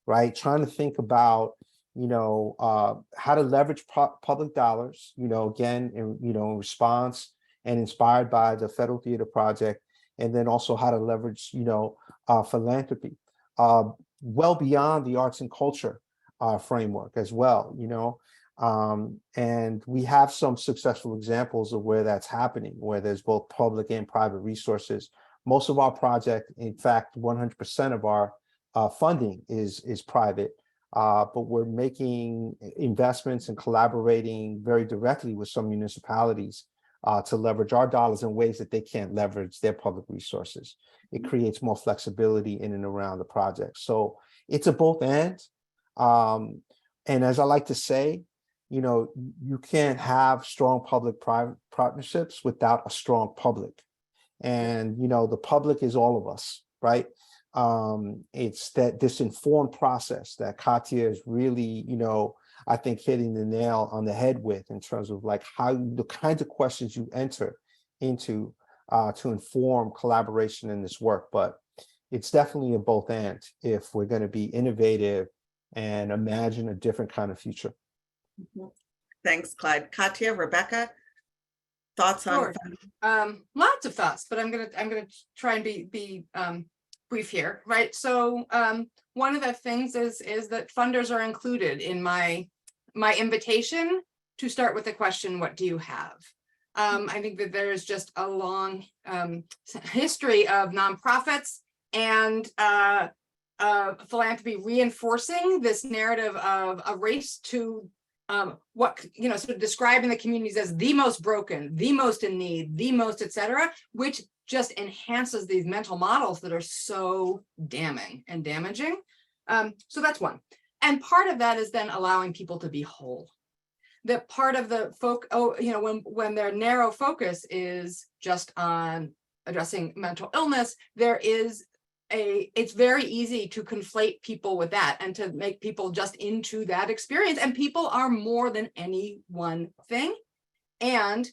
right? Trying to think about, how to leverage public dollars, again, in response and inspired by the Federal Theater Project, and then also how to leverage, philanthropy well beyond the arts and culture framework as well. And we have some successful examples of where that's happening, where there's both public and private resources. Most of our project, in fact, 100% of our funding is private, but we're making investments and collaborating very directly with some municipalities to leverage our dollars in ways that they can't leverage their public resources. It creates more flexibility in and around the project. So it's a both and. And as I like to say, you know, you can't have strong public-private partnerships without a strong public. And, you know, the public is all of us, right? It's that this informed process that Katya is really, you know, I think hitting the nail on the head with, in terms of like how the kinds of questions you enter into to inform collaboration in this work. But it's definitely a both and if we're going to be innovative and imagine a different kind of future. Thanks, Clyde. Katya, Rebecca, thoughts on? Sure. Lots of thoughts, but I'm gonna try and be brief here, right? So one of the things is that funders are included in my invitation to start with the question, what do you have? I think that there's just a long history of nonprofits and philanthropy reinforcing this narrative of a race to what, you know, sort of describing the communities as the most broken, the most in need, the most, et cetera, which just enhances these mental models that are so damning and damaging. So that's one. And part of that is then allowing people to be whole. That part of the when their narrow focus is just on addressing mental illness, it's very easy to conflate people with that and to make people just into that experience. And people are more than any one thing. And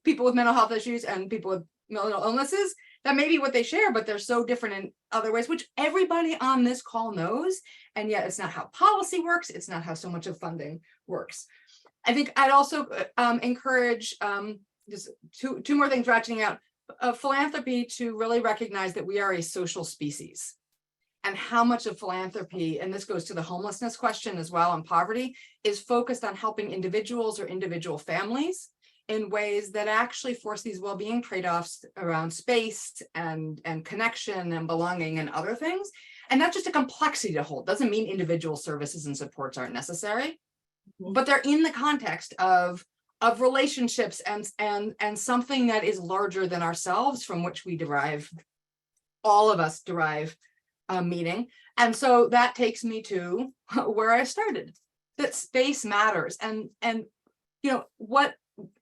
people with mental health issues and people with mental illnesses, that may be what they share, but they're so different in other ways, which everybody on this call knows. And yet it's not how policy works. It's not how so much of funding works. I think I'd also encourage just two more things ratcheting out. Philanthropy to really recognize that we are a social species, and how much of philanthropy, and this goes to the homelessness question as well, and poverty, is focused on helping individuals or individual families in ways that actually force these well-being trade-offs around space and connection and belonging and other things. And that's just a complexity to hold. Doesn't mean individual services and supports aren't necessary, but they're in the context of relationships and something that is larger than ourselves, from which we derive, all of us derive meaning. And so that takes me to where I started, that space matters. And you know, what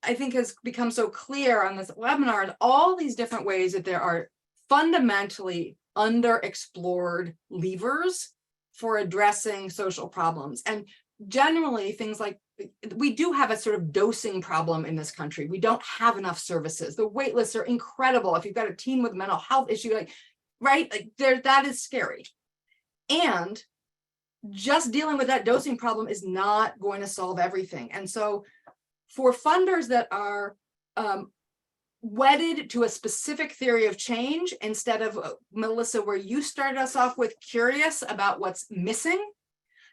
I think has become so clear on this webinar is all these different ways that there are fundamentally underexplored levers for addressing social problems. And generally things like, we do have a sort of dosing problem in this country. We don't have enough services. The wait lists are incredible. If you've got a teen with a mental health issue, that is scary. And just dealing with that dosing problem is not going to solve everything. And so for funders that are wedded to a specific theory of change, instead of Melissa, where you started us off with curious about what's missing,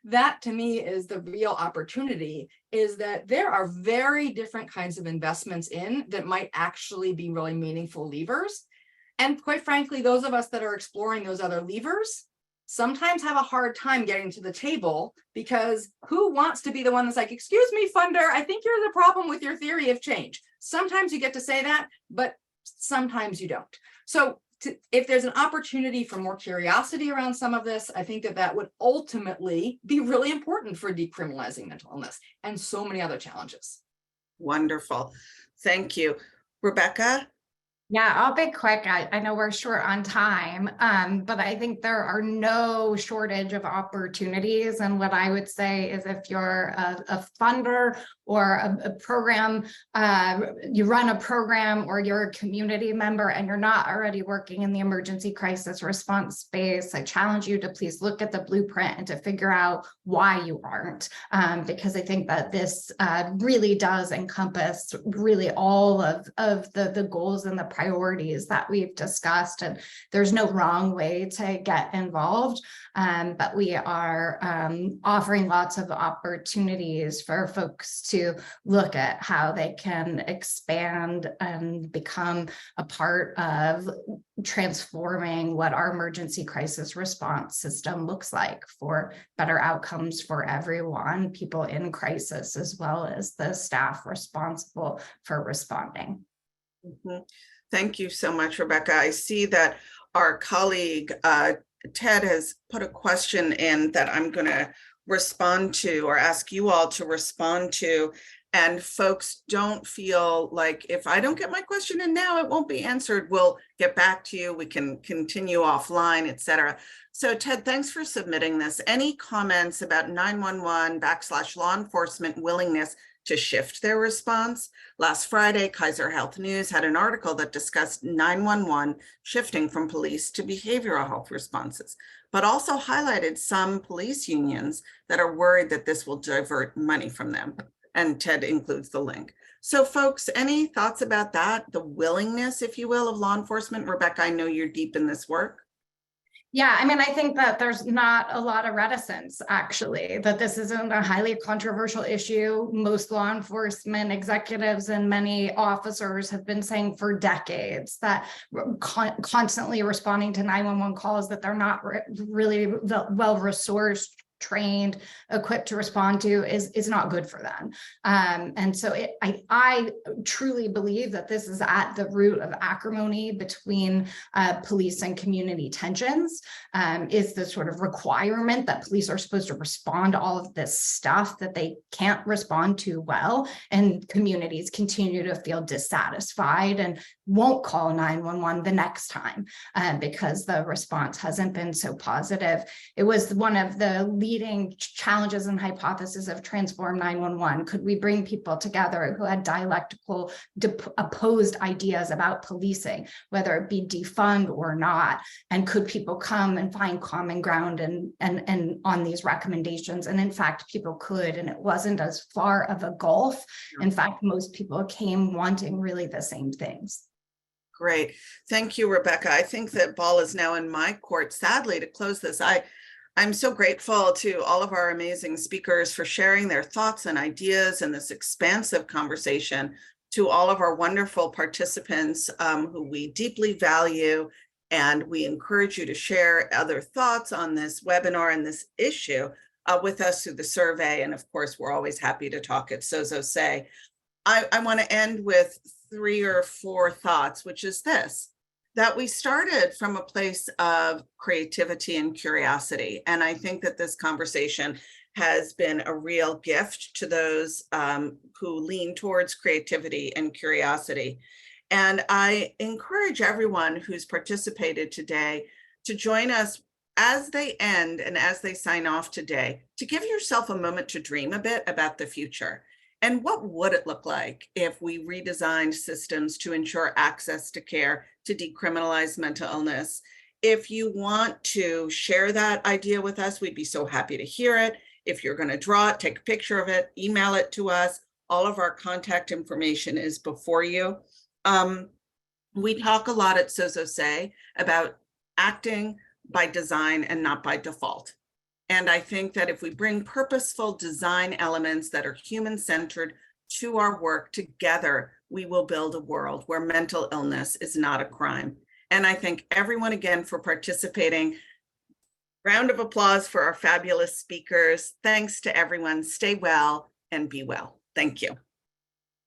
that to me is the real opportunity, is that there are very different kinds of investments in that might actually be really meaningful levers. And quite frankly, those of us that are exploring those other levers sometimes have a hard time getting to the table, because who wants to be the one that's like, excuse me, funder, I think you're the problem with your theory of change. Sometimes you get to say that, but sometimes you don't. So if there's an opportunity for more curiosity around some of this, I think that would ultimately be really important for decriminalizing mental illness and so many other challenges. Wonderful. Thank you. Rebecca? Yeah, I'll be quick. I know we're short on time, but I think there are no shortage of opportunities. And what I would say is, if you're a funder or a program, you run a program, or you're a community member and you're not already working in the emergency crisis response space, I challenge you to please look at the blueprint and to figure out why you aren't, because I think that this really does encompass really all of the goals and the priorities that we've discussed. And there's no wrong way to get involved, but we are offering lots of opportunities for folks to look at how they can expand and become a part of transforming what our emergency crisis response system looks like for better outcomes for everyone, people in crisis, as well as the staff responsible for responding. Mhm. Thank you so much, Rebecca. I see that our colleague Ted has put a question in that I'm going to respond to, or ask you all to respond to. And folks, don't feel like if I don't get my question in now, it won't be answered. We'll get back to you. We can continue offline, etc. So Ted, thanks for submitting this. Any comments about 911/law enforcement willingness to shift their response? Last Friday, Kaiser Health News had an article that discussed 911 shifting from police to behavioral health responses, but also highlighted some police unions that are worried that this will divert money from them. And Ted includes the link. So folks, any thoughts about that? The willingness, if you will, of law enforcement? Rebecca, I know you're deep in this work. Yeah, I mean, I think that there's not a lot of reticence, actually, that this isn't a highly controversial issue. Most law enforcement executives and many officers have been saying for decades that constantly responding to 911 calls, that they're not really well-resourced, trained, equipped to respond to is not good for them. And so I truly believe that this is at the root of acrimony between police and community tensions, is the sort of requirement that police are supposed to respond to all of this stuff that they can't respond to well, and communities continue to feel dissatisfied and won't call 911 the next time because the response hasn't been so positive. It was one of the leading challenges and hypotheses of Transform 911. Could we bring people together who had dialectical opposed ideas about policing, whether it be defund or not? And could people come and find common ground and on these recommendations? And in fact, people could, and it wasn't as far of a gulf. In fact, most people came wanting really the same things. Great. Thank you, Rebecca. I think that ball is now in my court, sadly, to close this. I'm so grateful to all of our amazing speakers for sharing their thoughts and ideas in this expansive conversation, to all of our wonderful participants who we deeply value, and we encourage you to share other thoughts on this webinar and this issue with us through the survey. And of course, we're always happy to talk at Sozosei. I want to end with 3 or 4 thoughts, which is this: that we started from a place of creativity and curiosity. And I think that this conversation has been a real gift to those who lean towards creativity and curiosity. And I encourage everyone who's participated today to join us as they end and as they sign off today, to give yourself a moment to dream a bit about the future. And what would it look like if we redesigned systems to ensure access to care, to decriminalize mental illness? If you want to share that idea with us, we'd be so happy to hear it. If you're going to draw it, take a picture of it, email it to us. All of our contact information is before you. We talk a lot at Sozosei about acting by design and not by default. And I think that if we bring purposeful design elements that are human-centered to our work together, we will build a world where mental illness is not a crime. And I thank everyone again for participating. Round of applause for our fabulous speakers. Thanks to everyone. Stay well and be well. Thank you.